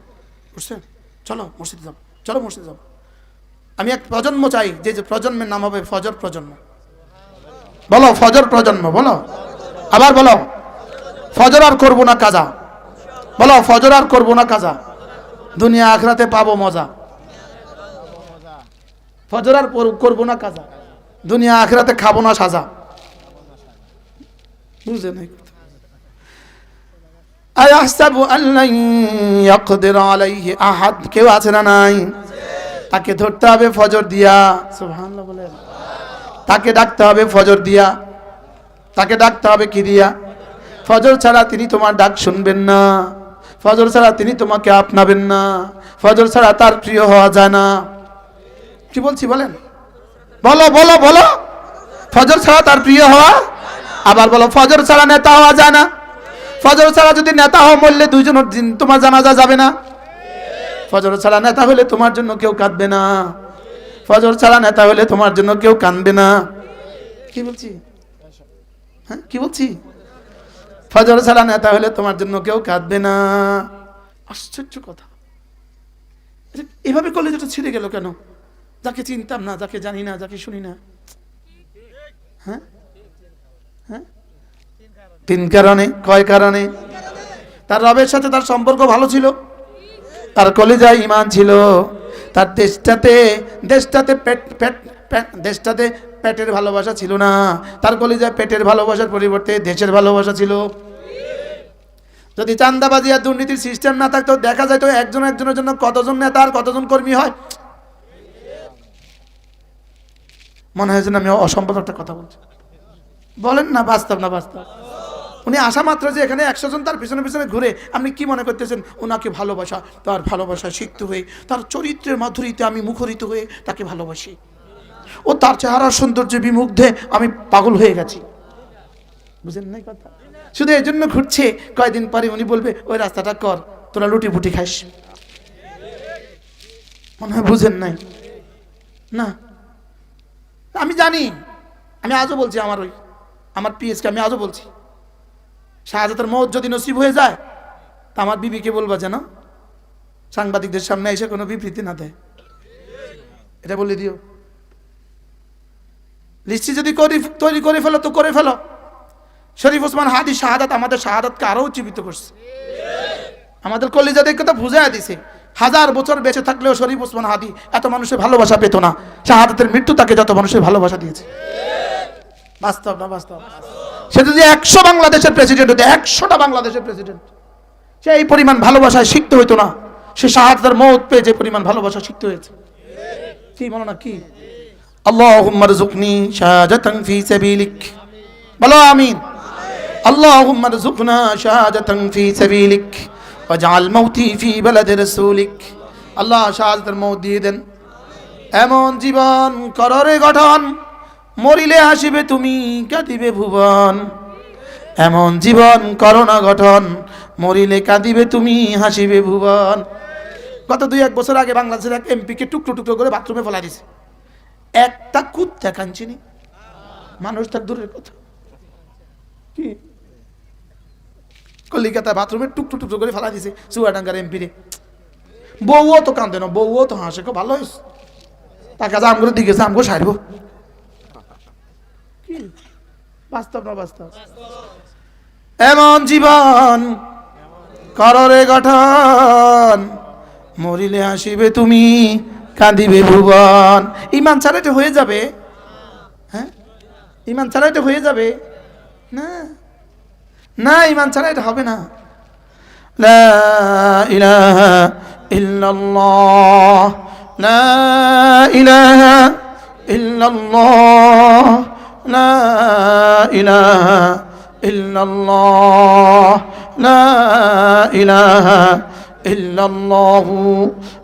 চলো মসজিদে যাব। আমি এক প্রজন্ম চাই, যে প্রজন্মের নাম হবে ফজর প্রজন্ম। বলো ফজর প্রজন্ম। বলো আবার, বলো ফজর আর করবো না কাজা। বলো ফজর আর করবো না কাজা, দুনিয়া আখিরাতে পাবো মজা। ফজর আর করবো না কাজা, দুনিয়া আখিরাতে খাবো না সাজা। বুঝে নাই? আয়াহসাবু আল্লান ইয়াকদির আলাইহি আহাদ। কেউ আছে না নাই? তাকে ধরতে হবে ফজর দিয়া। সুবহানাল্লাহ বলেন। তাকে ডাকতে হবে ফজর দিয়া। তাকে ডাকতে হবে কি দিয়া? ফজর ছাড়া তিনি তোমার ডাক শুনবেন না, ফজর ছাড়া তিনি তোমাকে আপনাবেন না, ফজর ছাড়া তার প্রিয় হওয়া যায় না। কি বলছি বলেন? বলো বলো বলো। ফজর ছাড়া তার প্রিয় হওয়া। আবার বলো, ফজর ছাড়া নেতা হওয়া যায় না। ফজর ছাড়া যদি নেতা হও, মরলে 2 জনের দিন তোমার জানাজা যাবে না। ফজর ছাড়া নেতা হলে তোমার জন্য কেউ কাঁদবে না। ফজর ছাড়া নেতা হলে তোমার জন্য কেউ কাঁদবে না। কি বলছি? হ্যাঁ, কি বলছি? ফজর ছাড়া নেতা হলে তোমার জন্য কেউ কাঁদবে না। আশ্চর্য কথা। এভাবে কলেজটা ছিঁড়ে গেল কেন? যাকে চিনতাম না, যাকে জানি না, যাকে শুনি না। হ্যাঁ হ্যাঁ, 3 কারণে। কয় কারণে? তার রবের সাথে তার সম্পর্ক ভালো ছিল, তার কলিজায় ঈমান ছিল, তার দেশটাতে পেটের ভালোবাসা ছিল না, তার কলিজায় পেটের ভালোবাসার পরিবর্তে দেশের ভালোবাসা ছিল। যদি চাঁদাবাজি আর দুর্নীতির সিস্টেম না থাকতো, দেখা যায় তো একজনের জন্য কতজন নেতা আর কতজন কর্মী হয়। মনে হয় যেন আমি অসম্ভব একটা কথা বলছি। বলেন না, বাস্তব না বাস্তব? উনি আসা মাত্র যে এখানে 100 জন তার পিছনে পিছনে ঘুরে, আপনি কি মনে করতেছেন ওনাকে ভালোবাসা? তার ভালোবাসা শিখতে হয়ে, তার চরিত্রের মাধুরীতে আমি মুখরিত হয়ে তাকে ভালোবাসি। ও তার চেহারার সৌন্দর্যে বিমুগ্ধে আমি পাগল হয়ে গেছি। বুঝেন নাই কথা? শুধু এই জন্য ঘুরছে, কয়দিন পরে উনি বলবে ওই রাস্তাটা কর, তোরা লুটি পুটি খাইস। মনে হয় বুঝেন নাই না? আমি জানি, আমি আজও বলছি, আমার পিএসকে আমি আজও বলছি, শাহাদাতের মওত যদি নসিব হয়ে যায়, তা আমার বিবিকে বলবা যেন সাংবাদিকদের সামনে এসে কোনো বিবৃতি না দেয়। এটা বলে দিও। লিস্টি যদি তৈরি করে ফেলো তো করে ফেলো। শরীফ ওসমান হাদি শাহাদাত আমাদের শাহাদাতকে আরো উজ্জীবিত করছে, আমাদের কলিজাদের কথা বুঝাইয়া দিছে। হাজার বছর বেঁচে থাকলেও শরীফ ওসমান হাদি এত মানুষের ভালোবাসা পেত না। শাহাদাতের মৃত্যু তাকে যত মানুষের ভালোবাসা দিয়েছে। বাস্তব না বাস্তব? সে যদি 100 বাংলাদেশের প্রেসিডেন্ট হতো, 100টা বাংলাদেশের প্রেসিডেন্ট, সে এই পরিমাণ ভালোবাসায় শিখতে হইতো না। সে শাহাদাতের মওত পেয়ে যে পরিমাণ ভালোবাসা শিখতে হয়েছে। কি বলো না কি? আল্লাহুম্মা রযুকনি শাহাদাতান ফি সাবিলিক, বলো আমিন। আল্লাহুম্মা রযুকনা শাহাদাতান ফি সাবিলিক ওয়াজআল মাউতি ফি বালাদি রাসূলিক। আল্লাহ শাহাদাতের মওত দিয়ে দেন। এমন জীবন কররে গঠন, মরিলে হাসিবে তুমি কাঁদিবে ভুবন। এমন জীবন করোনা গঠন, মরিলে কাঁদিবে তুমি হাসিবে ভুবন। গত 2-1 বছর আগে বাংলাদেশের এক এমপিকে টুকরো টুকরো করে বাথরুমে ফেলা দিয়েছে। একটা কুত্তা কাঁদছেনি, মানুষ তার দূরের কথা। কি কলিকাতা বাথরুমে টুকরো টুকরো করে ফেলা দিয়েছে চুয়াডাঙ্গার এমপিরে। বউও তো কাঁদে না, বউও তো হাসে, খুব ভালো হয়েছে। তাকে আম করে দিকে আম করে সারবো। কি বাস্তব না বাস্তব? এমন জীবন কররে গঠন, মরিলে হাসিবে তুমি কাঁদিবে ভুবন। ইমান ছাড়া এটা হয়ে যাবে? হ্যাঁ, ইমান ছাড়া এটা হয়ে যাবে না? না, ইমান ছাড়া এটা হবে না। লা ইলাহা ইল্লাল্লাহ, লা ইলাহা ইল্লাল্লাহ, লা ইলাহা ইল্লাল্লাহ, লা ইলাহা ইল্লাল্লাহু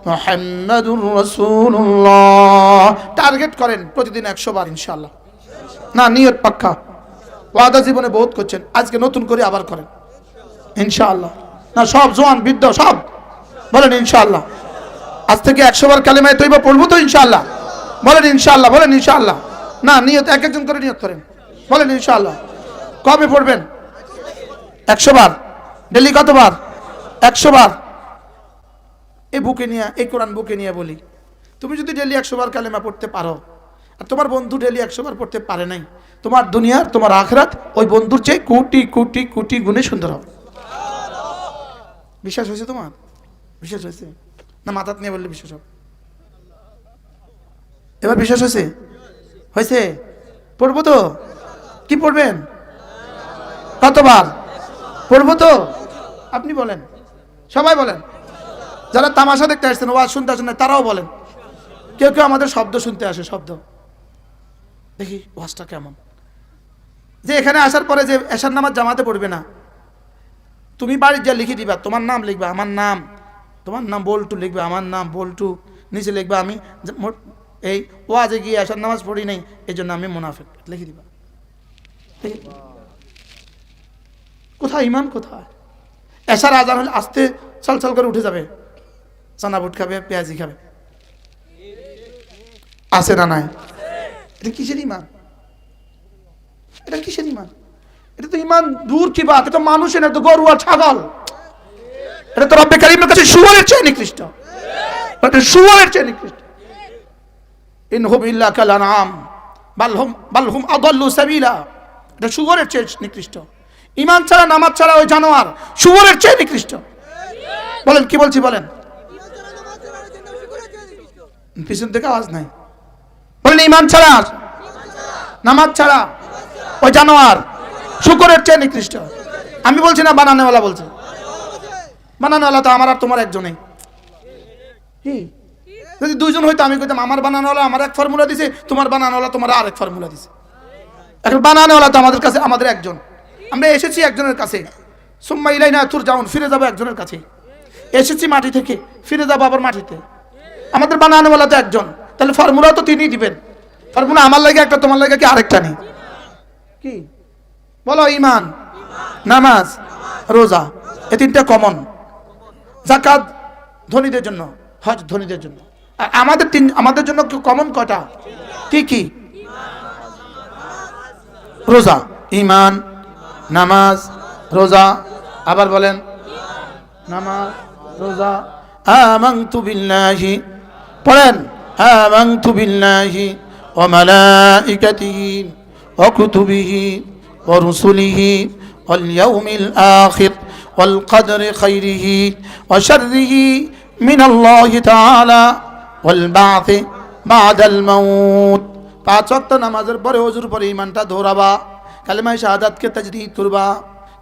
মুহাম্মাদুর রাসূলুল্লাহ। টার্গেট করেন প্রতিদিন 100 বার ইনশাআল্লাহ। না, নিয়ত পাক্কা, ওয়াদা জীবনে বহুত করছেন, আজকে নতুন করে আবার করেন ইনশাআল্লাহ। না, সব জওয়ান বৃদ্ধ সব বলেন ইনশাআল্লাহ। আজ থেকে 100 বার কালেমায়ে তয়্যিবা পড়বো তো ইনশাআল্লাহ? বলেন ইনশাআল্লাহ, বলেন ইনশাআল্লাহ। না, নিয়ত এক একজন করে নিয়ত করেন, বলেন ইনশাআল্লাহ। কবে পড়বেন? 100 বার। ডেলি কতবার? 100 বার। এই বুকে নিয়ে, এই কোরআন বুকে নিয়ে বলি, তুমি যদি ডেলি 100 বার কালেমা পড়তে পারো, আর তোমার বন্ধু ডেলি 100 বার পড়তে পারে নাই, তোমার দুনিয়ার, তোমার আখিরাত ওই বন্ধুর চেয়ে কোটি কোটি কোটি গুণে সুন্দর হবে। বিশ্বাস হয়েছে তোমার? বিশ্বাস হয়েছে না? মাথাত নিয়ে বললে বিশ্বাস হবে। এবার বিশ্বাস হয়েছে? হয়েছে? পড়বো তো? কি পড়বেন? কতবার পড়বো তো? আপনি বলেন, সবাই বলেন। যারা তামাশা দেখতে আসছেন, ওয়াজ শুনতে আসেন না, তারাও বলেন। কেউ কেউ আমাদের শব্দ শুনতে আসে, শব্দ দেখি ওয়াজটা কেমন। যে এখানে আসার পরে যে এশার নামাজ জামাতে পড়বে না, তুমি বাড়ির যা লিখে দিবা, তোমার নাম লিখবা, আমার নাম, তোমার নাম বল্টু লিখবে, আমার নাম বল্টু, নিচে লিখবা আমি এই ওয়াজে গিয়ে এশার নামাজ পড়ি নাই, এই জন্য আমি মুনাফিক, লিখে দিবা। কোথায় ইমান? কোথায়? এশার আজান হলে আস্তে ছলছল করে উঠে যাবে, চানা বুট খাবে, পেঁয়াজি খাবে, আছে না নাই? এটা কিসের ইমান? এটা কিসের ইমান? এটা তো ইমান দূর কি বাত, এটা মানুষের না, তো গরু আর ছাগল। এটা তো রব্বে কারীমের কাছে শুয়োরের চেয়ে নিকৃষ্ট, এটা শুয়োরের চেয়ে নিকৃষ্ট। ইন হুম ইল্লা কাল আনআম বাল হুম আদাল্লু সাবিলা, এটা শুয়োরের চেয়ে নিকৃষ্ট। ইমান ছাড়া, নামাজ ছাড়া ওই জানোয়ার শুয়োরের চেয়ে নিকৃষ্ট। বলেন, কি বলছি বলেন? পিছন থেকে আওয়াজ নাই। বলেন, ইমান ছাড়া, নামাজ ছাড়া ওই জানোয়ার শুকরের চেয়ে নিকৃষ্ট। আমি বলছি না, বানানোওয়ালা বলছে। বানানোওয়ালা তো আমার আর তোমার একজনেই। যদি দুইজন হইতো, আমি কইতাম আমার বানানোওয়ালা আমার এক ফর্মুলা দিছে, তোমার বানানোওয়ালা তোমার আরেক ফর্মুলা দিছে। এখন বানানোওয়ালা তো আমাদের কাছে আমাদের একজন, আমরা এসেছি একজনের কাছে। সুম্মা ইলাইনা তুরজাউন, ফিরে যাবো একজনের কাছে। এসেছি মাটি থেকে, ফিরে যাবো আবার মাটিতে। আমাদের বানানোওয়ালা তো একজন, তাহলে ফর্মুলা তো তিনিই দিবেন। ফর্মুলা আমার লাগে একটা, তোমার লাগে কি আরেকটা নেই? কি বলো? ইমান, নামাজ, রোজা, এই তিনটা কমন। যাকাত ধনীদের জন্য, হজ ধনীদের জন্য। আর আমাদের জন্য কমন কয়টা? কি কি? রোজা, ইমান, নামাজ, রোজা। আবার বলেন, নামাজ, রোজা। আমানতু বিল্লাহি, পড়েন, আমানতু বিল্লাহি ওয়া মালাইকাতিহি ওয়া কুতুবিহি ওয়া রুসুলিহি ওয়াল ইয়াউমিল আখির ওয়াল কদরি খাইরিহি ওয়া শাররিহি মিনাল্লাহি তাআলা ওয়াল বা'থি বা'দাল মাউত। 5 ওয়াক্ত নামাজের পরে ওযুর পরে ঈমানটা দৌড়াবা, কালিমা শাহাদাতকে তাজদীদ করবা,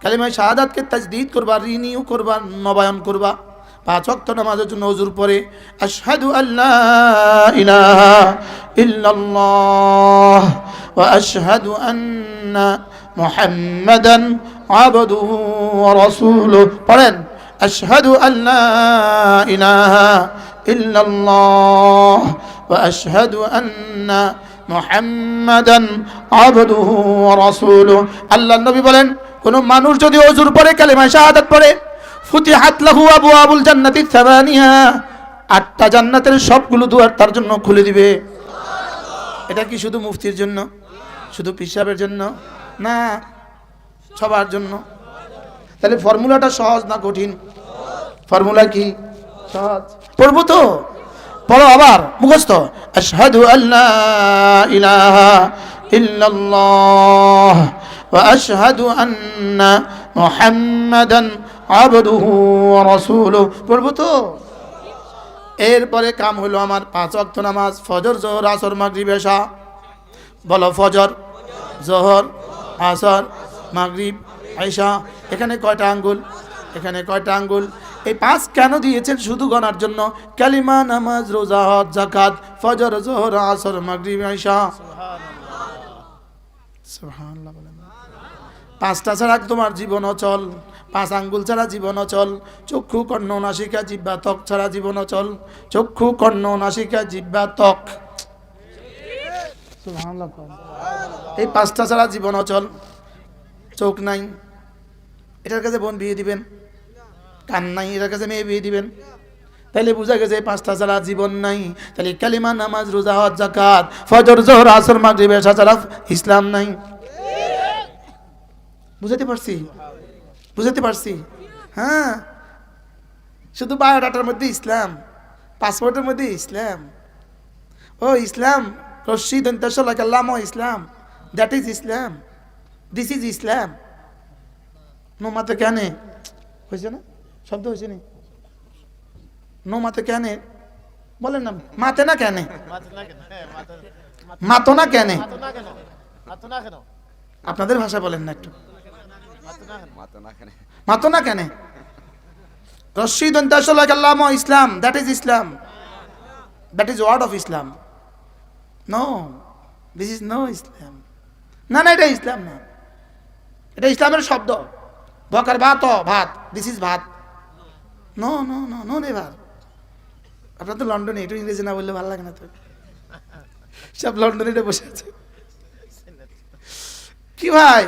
কালিমা শাহাদাতকে তাজদীদ করবা, রিনিউ করবা, নবায়ন করবা। 5 ওয়াক্ত নামাজের জন্য ওযুর পরে আশহাদু আল্লা ইলাহা ইল্লাল্লাহ ওয়া আশহাদু আন্না মুহাম্মাদান আবদুহু ওয়া রাসূলুহু। পড়েন আশহাদু আল্লা ইলাহা ইল্লাল্লাহ ওয়া আশহাদু আন্না মুহাম্মাদান আবদুহু ওয়া রাসূলুহু। আল্লাহর নবী বলেন, কোন মানুষ যদি ওযুর পরে কালিমা শাহাদাত পড়ে, ফুতিহাত লাহু আবওয়াবুল জান্নাতি সামানিয়া, 8টা জান্নাতের সবগুলো দুয়ার তার জন্য খুলে দিবে। এটা কি শুধু মুফতির জন্য, শুধু পীর সাহেবের জন্য না, সবার জন্য? তাহলে ফর্মুলাটা সহজ না কঠিন? ফর্মুলা কি? সহজ। পড়বো তো? পড়ো আবার মুখস্থ। আশহাদু আল্লা ইলাহা ইল্লাল্লাহ ওয়া আশহাদু আন্না মুহাম্মাদান আবদুহু ওয়া রাসূলুহু। পড়বো তো? এরপরে কাম হলো আমার 5 ওয়াক্ত নামাজ, ফজর, যোহর, আসর, মাগরিব, এশা। বলো ফজর, যোহর, আসর, মাগরিব, এশা। এখানে কয়টা আঙ্গুল? এখানে কয়টা আঙ্গুল? এই 5 কেন দিয়েছেন? শুধু গণার জন্য। কালিমা, নামাজ, রোজা, হজ, যাকাত, ফজর, যোহর, আসর, মাগরিব, এশা। সুবহানাল্লাহ বলেন। 5টা ছাড়া তোমার জীবন অচল। 5 আঙ্গুল ছাড়া জীবন অচল। চক্ষু, কর্ণ, নাসিকা, জিহ্বা, ত্বক ছাড়া জীবন অচল। চক্ষু, কর্ণ, নাসিকা, জিহ্বা, ত্বক। সুবহানাল্লাহ। এই 5টা ছাড়া জীবন অচল। চোখ নাই, এটার কাছে বোন বিয়ে দিবেন। কান নাই, এটার কাছে মেয়ে বিয়ে দিবেন। তাইলে বোঝা গেছে 5টা ছাড়া জীবন নাই। তাহলে কালিমা, নামাজ, রোজা, হজ, যাকাত, ফজর, যোহর, আসর, মাগরিব, এশা ছাড়া ইসলাম নাই। বুঝাতে পারছি? বুঝাতে পারছি? হ্যাঁ, শুধু বায়োডাটার মধ্যে ইসলাম, পাসপোর্টের মধ্যে ইসলাম। ও ইসলাম, রশিদ আল্লাহ ইসলাম, that is Islam, this is Islam. No মাতে কেন হয়েছে না? শব্দ হয়েছে নি? নো মাতে কেন বলেন না? মাতে না কেন? মাতো না কেন? আপনাদের ভাষা বলেন না একটু। মাতো না কেন? রশিদ আল্লাহ ইসলাম, that is Islam, that is word of Islam. No, this is no Islam. না না, এটা ইসলাম না, এটা ইসলামের শব্দ। বকার ভাত, ভাত, this is bhaat. No no no no never. আপনার তো লন্ডনে, একটু ইংরেজি না বললে ভালো লাগে না তো। সব লন্ডনে বসে আছে। কি ভাই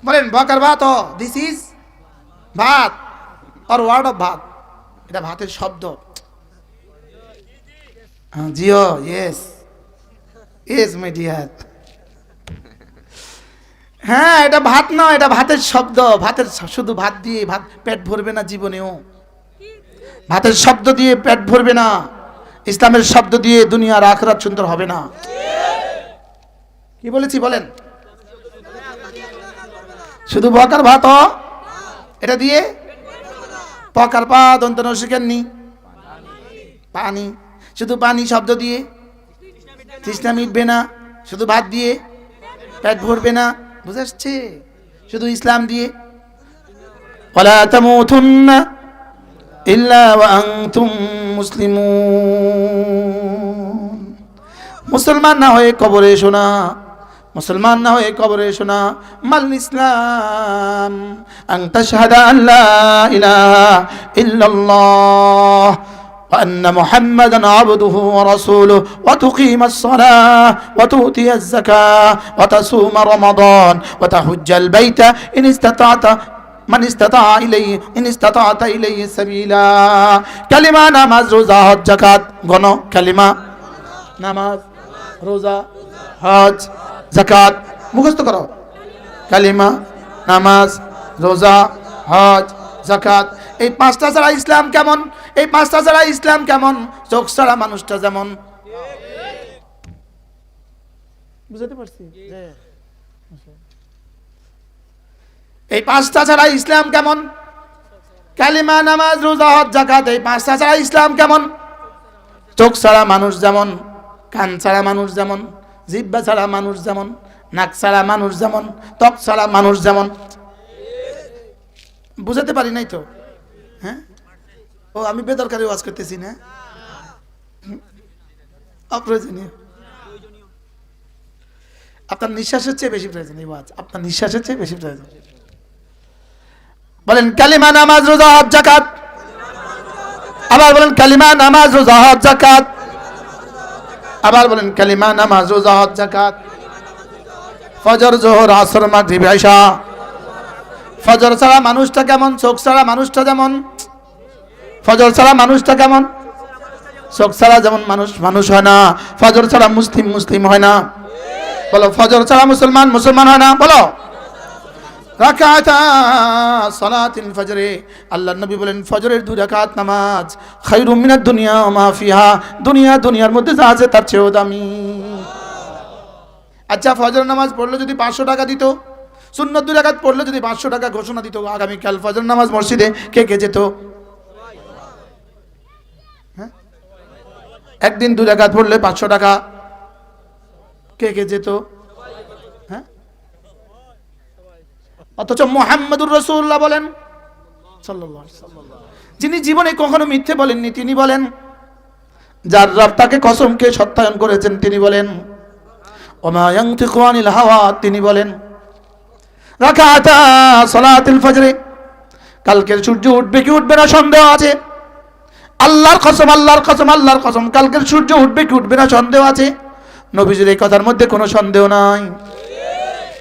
বলেন? বকার ভাত, দিস ইজ ভাত, আর ওয়ার্ড অফ ভাত, এটা ভাতের শব্দ। Jio, yes yes my dear. হ্যাঁ, এটা ভাত না, এটা ভাতের শব্দ। ভাতের, শুধু ভাত দিয়ে ভাত পেট ভরবে না জীবনেও। ভাতের শব্দ দিয়ে পেট ভরবে না। ইসলামের শব্দ দিয়ে দুনিয়ার আখিরাত সুন্দর হবে না। কি বলেছি বলেন? শুধু বকার ভাত, এটা দিয়ে পকার পা দন্ত শিখেননি? পানি, শুধু পানি শব্দ দিয়ে তৃষ্ণা মিটবে না। শুধু ভাত দিয়ে পেট ভরবে না। বুঝে আসছে? শুধু ইসলাম দিয়ে ওয়ালা তামুতুন্না ইল্লা ওয়া আনতুম মুসলিমুন। মুসলমান না হয়ে কবরে এসো না, মুসলমান না হয়ে কবরে এসো না। মাল ইসলাম আন তাশহাদা আল্লা ইলাহা ইল্লাল্লাহ ওয়া আন্না মুহাম্মাদান আবদুহু ওয়া রাসূলুহু ওয়া তুকিমাস সালাহ ওয়া তুতিয়াজ যাকাহ ওয়া তাসুমা রমাদান ওয়া তাহুজ্জাল বাইতা ইন ইসতাতা'তা মান ইসতাতা ইলাইহি ইন ইসতাতা'তা ইলাইহি সাবিলা। কালিমা, নামাজ, রোজা, হজ, যাকাত। গণ কালিমা, নামাজ, রোজা, হজ, যাকাত। মুখস্থ করো। কালিমা, নামাজ, রোজা, হজ, যাকাত। এই 5টা ছাড়া ইসলাম কেমন? এই 5টা ছাড়া ইসলাম কেমন? চোখ ছাড়া মানুষটা যেমন। বুঝতে পারছি? এই 5টা ছাড়া ইসলাম কেমন? কালিমা, নামাজ, রোজা, হজ, যাকাত, এই পাঁচটা ছাড়া ইসলাম কেমন? চোখ ছাড়া মানুষ যেমন, কান ছাড়া মানুষ যেমন, জিহ্বা ছাড়া মানুষ যেমন, নাক ছাড়া মানুষ যেমন, ত্বক ছাড়া মানুষ যেমন। বুঝাতে পারি নাই তো? হ্যাঁ, ও আমি বেদরকারি ওয়াজ করতেছি না, অপ্রয়োজনীয়। আপনার নিঃশ্বাসের চেয়ে বেশি প্রয়োজন এই ওয়াজ, আপনার নিঃশ্বাসের চেয়ে বেশি প্রয়োজন। বলেন কালিমা, নামাজ, রোজা, হজ, যাকাত। আবার বলেন কালিমা, নামাজ, রোজা, হজ, যাকাত। আবার বলেন কালিমা, নামাজ, রোজা, হজ, যাকাত। ফজর, যোহর, আসর, মাগরিব, ইশা। ফজর ছাড়া মানুষটা কেমন? চোখ ছাড়া মানুষটা যেমন। ফজর ছাড়া মানুষটা কেমন? চোখ ছাড়া যেমন মানুষ মানুষ হয় না, ফজর ছাড়া মুসলিম মুসলিম হয় না। বলো, ফজর ছাড়া মুসলমান মুসলমান হয় না। বলো, রাকাতা সালাতুল ফজরে, আল্লাহর নবী বলেন ফজরের 2 রাকাত নামাজ খায়রুম মিনাদ দুনিয়া ওয়া মা ফিহা, দুনিয়ার মধ্যে যা আছে তার চেয়েও দামি। আচ্ছা, ফজর নামাজ পড়লে যদি 500 টাকা দিত, সুন্নত 2 রাকাত পড়লে যদি 500 টাকা ঘোষণা দিত, আগামীকাল ফজর নামাজ মসজিদে কে কে যেত? হ্যাঁ, একদিন 2 রাকাত পড়লে 500 টাকা, কে কে যেত? হ্যাঁ, অথচ মুহাম্মদুর রাসূলুল্লাহ বলেন সাল্লাল্লাহু আলাইহি ওয়াসাল্লাম, যিনি জীবনে কখনো মিথ্যে বলেননি, তিনি বলেন, যার রব তাকে কসমকে সত্যায়ন করেছেন, তিনি বলেন ওমা ইয়ানতিকু আনিল হাওয়া, তিনি বলেন রাকাতা সালাতুল ফজরে, কালকের সূর্য উঠবে কি উঠবে না সন্দেহ আছে। আল্লাহর কসম, আল্লাহর কসম, আল্লাহর কসম, কালকের সূর্য উঠবে কি উঠবে না সন্দেহ আছে। নবীজির এই কথার মধ্যে কোনো সন্দেহ নাই।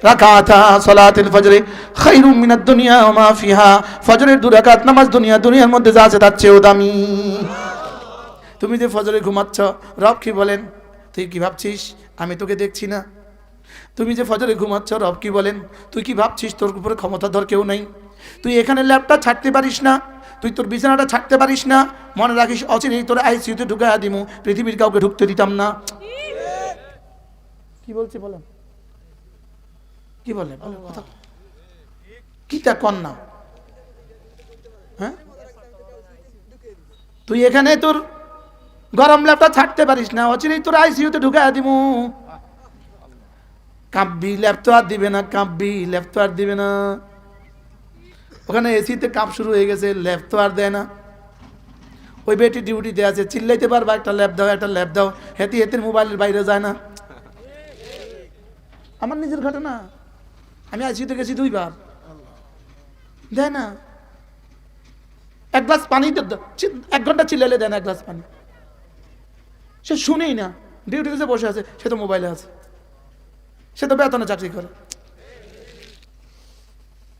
রাকাতা সালাতুল ফজরে খায়রুম মিনাদ দুনিয়া ওয়া মা ফিহা, ফজরের 2 রাকাত নামাজ দুনিয়ার মধ্যে যা আছে তার চেয়েও দামি। তুমি যে ফজরে ঘুমাচ্ছ, রব কি বলেন? তুই কি ভাবছিস আমি তোকে দেখছি না? তুমি যে ফজরে ঘুমাচ্ছ, রব কি বলেন? তুই কি ভাবছিস তোর উপরে ক্ষমতাধর কেউ নেই? তুই এখানে ল্যাপটপ ছাড়তে পারিস না, তুই তোর বিছানাটা ছাড়তে পারিস না, মনে রাখিস অচিরেই তোর আইসিইউতে ঢুকাইয়া দিমু, পৃথিবীর কাউকে ঢুকতে দিতাম না। কি বলছি বলেন? কি বলে কথা কিটা কর না? হ্যাঁ, তুই এখানে তোর গরম ল্যাপটপ ছাড়তে পারিস না, অচিরেই তোর আইসিইউতে ঢুকাইয়া দিমু। কাঁপবি, ল্যাপটপ আর দিবে না, কাঁপবি, ল্যাপটপ আর দিবে না। ওখানে এসিতে কাপ শুরু হয়ে গেছে, ল্যাপটপ আর দেয় না। ওই বেটি ডিউটিতে আছে, চিল্লাইতে পারবা একটা ল্যাপ দাও, একটা ল্যাপ দাও, হেতি হেতির মোবাইলের বাইরে যায় না। আমার নিজের ঘটনা, আমি আইসিইউতে গেছি 2 বার, দেয় না। 1 গ্লাস পানি 1 ঘন্টা চিল্লাইলে দেয় না 1 গ্লাস পানি। সে শুনেই না, ডিউটিতে বসে আছে, সে তো মোবাইলে আছে, সে তো বেতনে চাকরি করে।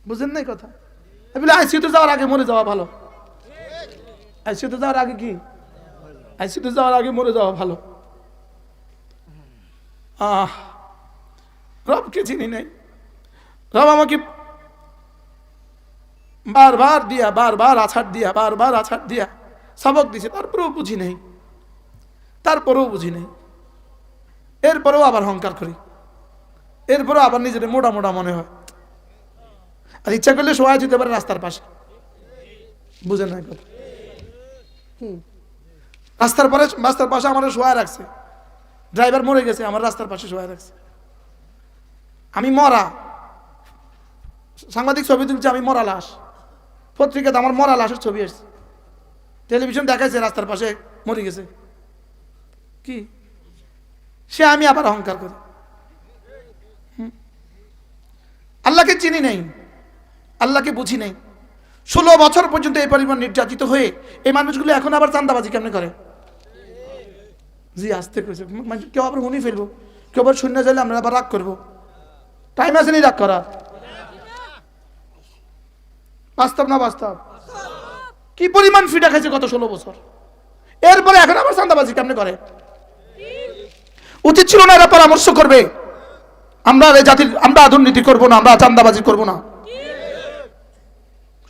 বুঝেন নাই কথা? বলে আইসিইউতে যাওয়ার আগে মরে যাওয়া ভালো। আইসিইউতে যাওয়ার আগে কি? আইসিইউতে যাওয়ার আগে মরে যাওয়া ভালো। রবকে চিনি নাই। রব আমাকে বারবার আছাড় দিয়া সবক দিছে, তারপরেও বুঝি নাই, এরপরেও আবার অহংকার করি, এরপরেও আবার নিজের মোটা মোটা মনে হয়। আর ইচ্ছা করলে শোয়া যেতে পারে রাস্তার পাশে। বুঝেন না কথা? রাস্তার পাশে আমার শোয়া রাখছে, ড্রাইভার মরে গেছে, আমার রাস্তার পাশে শোয়া রাখছে। আমি মরা, সাংবাদিক ছবি তুলছে, আমি মরা লাশ, পত্রিকাতে আমার মরা লাশের ছবি আসছে, টেলিভিশন দেখাইছে রাস্তার পাশে মরে গেছে। কি সে আমি আবার অহংকার করি। আল্লাহকে চিনি নাই, আল্লাহকে বুঝি নাই। 16 বছর পর্যন্ত এই পরিমাণ নির্যাতিত হয়ে এই মানুষগুলো এখন আবার চান্দাবাজি কেমনে করে? জি আসতে কইছে, কেউ আবার হুনি ফেলবো, কেউ আবার শূন্য যাইলে আমরা আবার রাগ করবো। টাইম আছে নি রাগ করা? বাস্তব না বাস্তব? কি পরিমাণ ফিটা খাইছে গত 16 বছর, এরপরে এখন আবার চান্দাবাজি কেমনে করে? উচিত ছিল না এরা পরামর্শ করবে, আমরা এই জাতির, আমরা দুর্নীতি করবো না, আমরা চান্দাবাজি করবো না।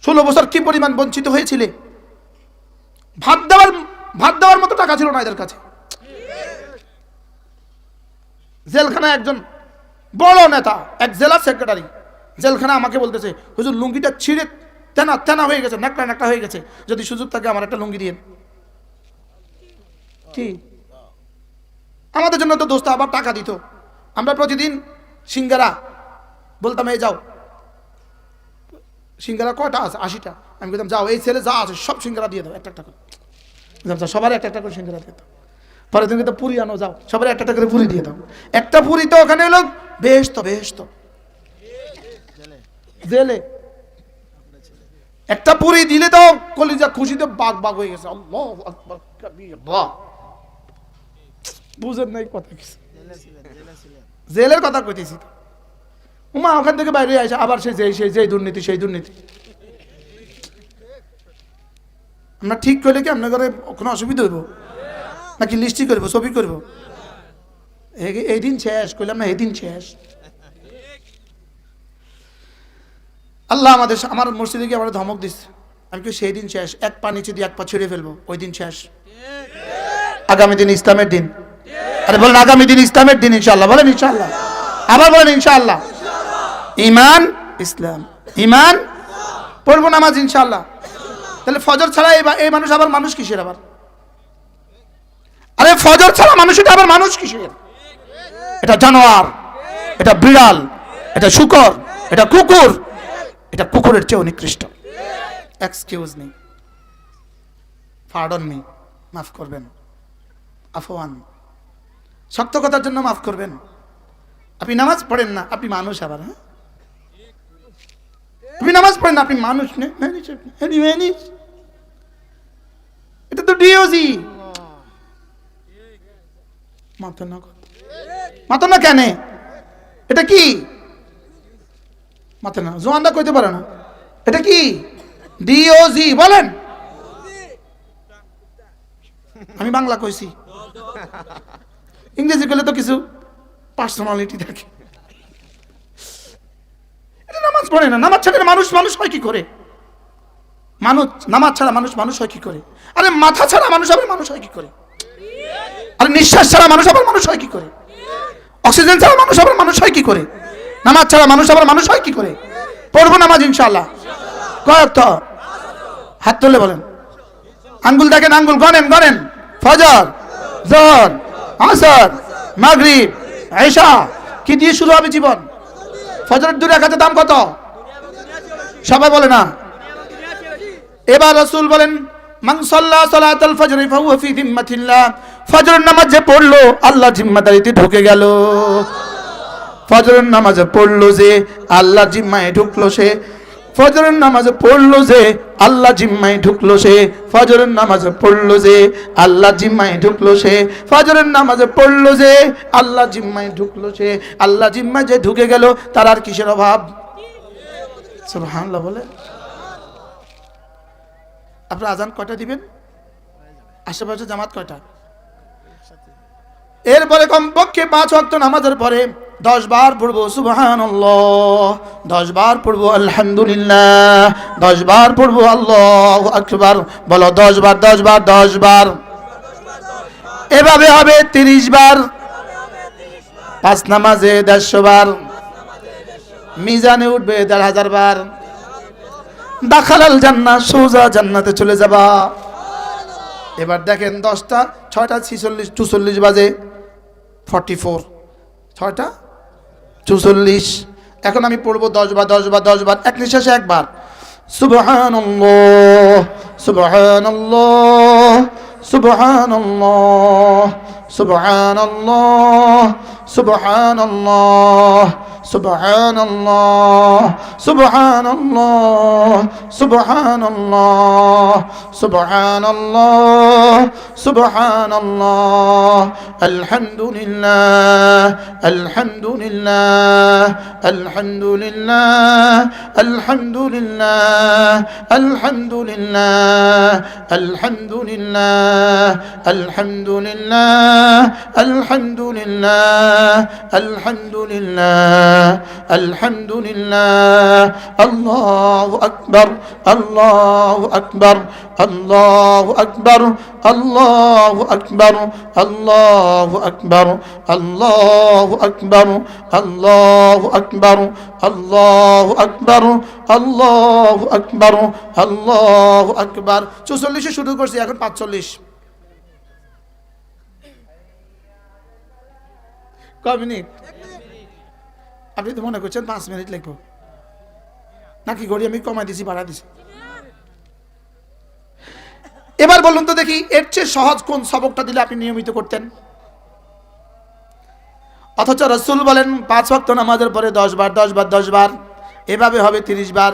16 বছর কি পরিমাণ বঞ্চিত হয়েছিলে। ভাত দেওয়ার মতো টাকা ছিল না এদের কাছে। জেলখানায় একজন বড় নেতা, এক জেলা সেক্রেটারি, জেলখানা আমাকে বলতেছে, হুজুর লুঙ্গিটা ছিঁড়ে তেনা তেনা হয়ে গেছে, ন্যাকড়া ন্যাকড়া হয়ে গেছে, যদি সুযোগ থাকে আমার একটা লুঙ্গি দিয়েন। কি আমাদের জন্য তো দোস্ত আবার টাকা দিত, আমরা প্রতিদিন সিঙ্গারা বলতাম এই যাও সিঙ্গারা কয়টা আছে 80টা, আমি বলতাম যাও এই ছেলে যা আছে সব সিঙ্গারা দিয়ে দাও একটা একটা করে, সবার একটা একটা করে সিঙ্গারা দিয়ে দাও। পরে তুমি তো পুরি আনো, যাও সবার একটা একটা করে পুরি দিয়ে দাও। একটা পুরি তো ওখানে হলো বেহেশত, বেহেশত জেলে একটা পুরি দিলে তো কলিজা খুশিতে বাগ বাগ হয়ে গেছে। আল্লাহু আকবার কাবীরা, বুঝেন নাই কথা কিছু, জেলের কথা কইতেছি। উমা ওখান থেকে বাইরে আসে আবার সেই দুর্নীতি, সেই দুর্নীতি। আমরা ঠিক করলে কি আপনার ঘরে কোনো অসুবিধা হইব নাকি লিস্টি করবো, ছবি করবো? এই দিন শেষ করলাম না, এই দিন শেষ। আল্লাহ আমার মসজিদে গিয়ে আমার ধমক দিচ্ছে, আমি কি সেই দিন শেষ, এক পা নিচে দিয়ে এক পা ছেড়ে ফেলবো, ওই দিন শেষ। আগামী দিন ইসলামের দিন। আরে বলেন আগামী দিন ইসলামের দিন ইনশাআল্লাহ, বলেন ইনশাআল্লাহ, আবার বলেন ইনশাআল্লাহ। ঈমান ইসলাম, ঈমান পড়বো, নামাজ ইনশাআল্লাহ। তাহলে ফজর ছাড়া এই মানুষ আবার মানুষ কিসের? আবার আরে ফজর ছাড়া মানুষ, এটা আবার মানুষ কিসের? এটা জানোয়ার, এটা বিড়াল, এটা শূকর, এটা কুকুর, এটা কুকুরের চেয়ে নিকৃষ্ট। এক্সকিউজ মি, পার্ডন মি, মাফ করবেন, আফওয়ান, শক্ত কথার জন্য মাফ করবেন। আপনি নামাজ পড়েন না, আপনি মানুষ আবার, হ্যাঁ আপনি নামাজ পড়েন না, আপনি মানুষ, এটা তো ডিওজি। মাথা না কেন? এটা কি মাথা না? জোয়ানরা কইতে পারে না এটা কি? ডিওজি বলেন। আমি বাংলা কইছি, ইংরেজি কইলে তো কিছু পার্সোনালিটি থাকে। এটা নামাজ পড়ে না, নামাজ ছাড়া মানুষ মানুষ হয় কি করে? মানুষ নামাজ ছাড়া মানুষ মানুষ হয় কি করে? আরে মাথা ছাড়া মানুষ আবার মানুষ হয় কি করে? আরে নিঃশ্বাস ছাড়া মানুষ আবার মানুষ হয় কি করে? অক্সিজেন ছাড়া মানুষ আবার মানুষ হয় কি করে? নামাজ ছাড়া মানুষ আবার মানুষ হয় কি করে? পড়বো নামাজ ইনশাআল্লাহ। কয়েক তো হাত তুলে বলেন, আঙ্গুল দেখেন, আঙ্গুল গনেন, গনেন। ফজর, যোহর, আসর, মাগরিব, ইশা, কি দিয়ে শুরু হবে জীবন? ফজরের 2 রাকাতের দাম কত? সবাই বলে না। এবার রাসূল বলেন, মান সাল্লা সালাতাল ফজর ফাহুয়া ফি যিম্মাতিল্লাহ। ফজরের নামাজ যে পড়লো আল্লাহর জিম্মাদারিতে ঢুকে গেল। ফজরের নামাজে পড়লো যে আল্লাহর জিম্মায় ঢুকলো সে। ফজরের নামাজে পড়লো যে আল্লাহ জিম্মায় ঢুকলো সে। ফজরের নামাজে পড়লো যে আল্লাহ জিম্মায় ঢুকলো সে। ফজরের নামাজে পড়লো যে আল্লাহ জিম্মায় ঢুকলো সে। আল্লাহ জিম্মায় যে ঢুকে গেল তার আর কিসের অভাব? সুবহানাল্লাহ বলে। আপনারা আজান কয়টা দিবেন? আশেপাশে জামাত কয়টা? এরপরে কমপক্ষে 5 ওয়াক্ত নামাজের পরে 10 বার পড়বো সুবহানাল্লাহ, 10 বার পড়বো আলহামদুলিল্লাহ, 10 বার পড়বো আল্লাহু আকবার। বলো 10 বার, 10 বার, 10 বার। এভাবে হবে 30 বার। 5 নামাজে 150 বার। মিজানে উঠবে 1000 বার। দাখালাল জান্নাহ, সোজা জান্নাতে চলে যাবা। এবার দেখেন 10টা 6টা 44 বাজে 44, 6টা 44। এখন আমি পড়বো 10 বার, 10 বার, 10 বার, এক নিঃশ্বাসে একবার। সুবহানাল্লাহ, সুবহানাল্লাহ, সুবহানাল্লাহ, সুবহানাল্লাহ, সুবহানাল্লাহ, সুবহানাল্লাহ, সুবহানাল্লাহ, সুবহানাল্লাহ, সুবহানাল্লাহ, সুবহানাল্লাহ। আলহামদুলিল্লাহ, আলহামদুলিল্লাহ, আলহামদুলিল্লাহ, আলহামদুলিল্লাহ, আলহামদুলিল্লাহ, আলহামদুলিল্লাহ, আলহামদুলিল্লাহ, আলহামদুলিল্লাহ, আলহামদুলিল্লাহ, আলহামদুলিল্লাহ, আল্লাহু আকবার, আল্লাহু আকবার, আল্লাহু আকবার, আল্লাহু আকবার, আল্লাহু আকবার, আল্লাহু আকবার, আল্লাহু আকবার, আল্লাহু আকবার, আল্লাহু আকবার, আল্লাহু আকবার। ৪৪ শুরু করছি, এখন ৪৫। কয় মিনিট? আপনি তো মনে করছেন 5 মিনিট লিখবো নাকি? ঘড়ি আমি কমাই দিছি, বাড়া দিছি। এবার বলুন তো দেখি, এর চেয়ে সহজ কোন সবকটা দিলে আপনি নিয়মিত করতেন? অথচ রাসূল বলেন 5 ওয়াক্ত নামাজের পরে 10 বার 10 বার 10 বার, এভাবে হবে 30 বার,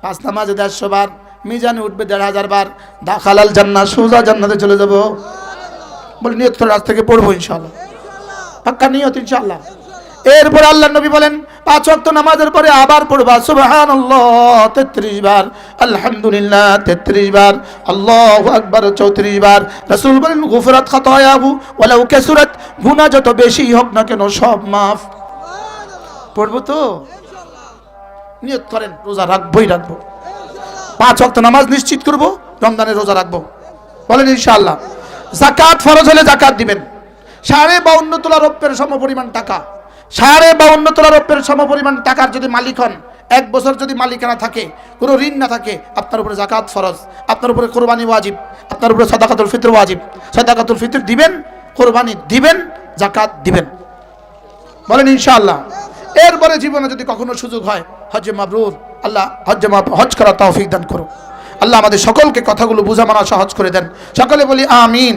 5 নামাজে 150 বার, মিজানে উঠবে 1500 বার, দাখালাল জান্নাহ, সোজা জান্নাতে চলে যাব। বলে নিয়ত করে আজ থেকে পড়বো ইনশাআল্লাহ, পাক্কা নিয়ত ইনশাআল্লাহ। এরপর আল্লাহর নবী বলেন 5 ওয়াক্ত নামাজের পরে আবার পড়বা সুবহানাল্লাহ 33 বার, আলহামদুলিল্লাহ 33 বার, আল্লাহু আকবার 34 বার। রাসূল বলেন গুফরাত খাতায়াহু ওয়ালাউ কাসুরাত, গুনাহ যত বেশি হোক না কেন সব মাফ। পড়বো তো ইনশাআল্লাহ। নিয়ত করেন রোজা রাখবোই রাখবো, 5 ওয়াক্ত নামাজ নিশ্চিত করব, রমজানে রোজা রাখবো, বলেন ইনশাআল্লাহ। যাকাত ফরজ হলে যাকাত দিবেন, 52.5 তোলা রৌপ্যের সমপরিমাণ টাকা, 52.5 তোলা রৌপ্যের সমপরিমাণ টাকার যদি মালিক হন, 1 বছর যদি মালিকানা থাকে, কোনো ঋণ না থাকে, আপনার উপরে যাকাত ফরজ, আপনার উপরে কোরবানি ওয়াজিব, আপনার উপরে সাদাকাতুল ফিতর ওয়াজিব। সাদাকাতুল ফিতর দিবেন, কোরবানি দিবেন, যাকাত দিবেন, বলেন ইনশাআল্লাহ। এরপরে জীবনে যদি কখনো সুযোগ হয় হজ্জে মাবরুর, আল্লাহ হজ করার তৌফিক দান করো। আল্লাহ আমাদের সকলকে কথাগুলো বুঝা মানা সহজ করে দেন। সকলে বলি আমিন।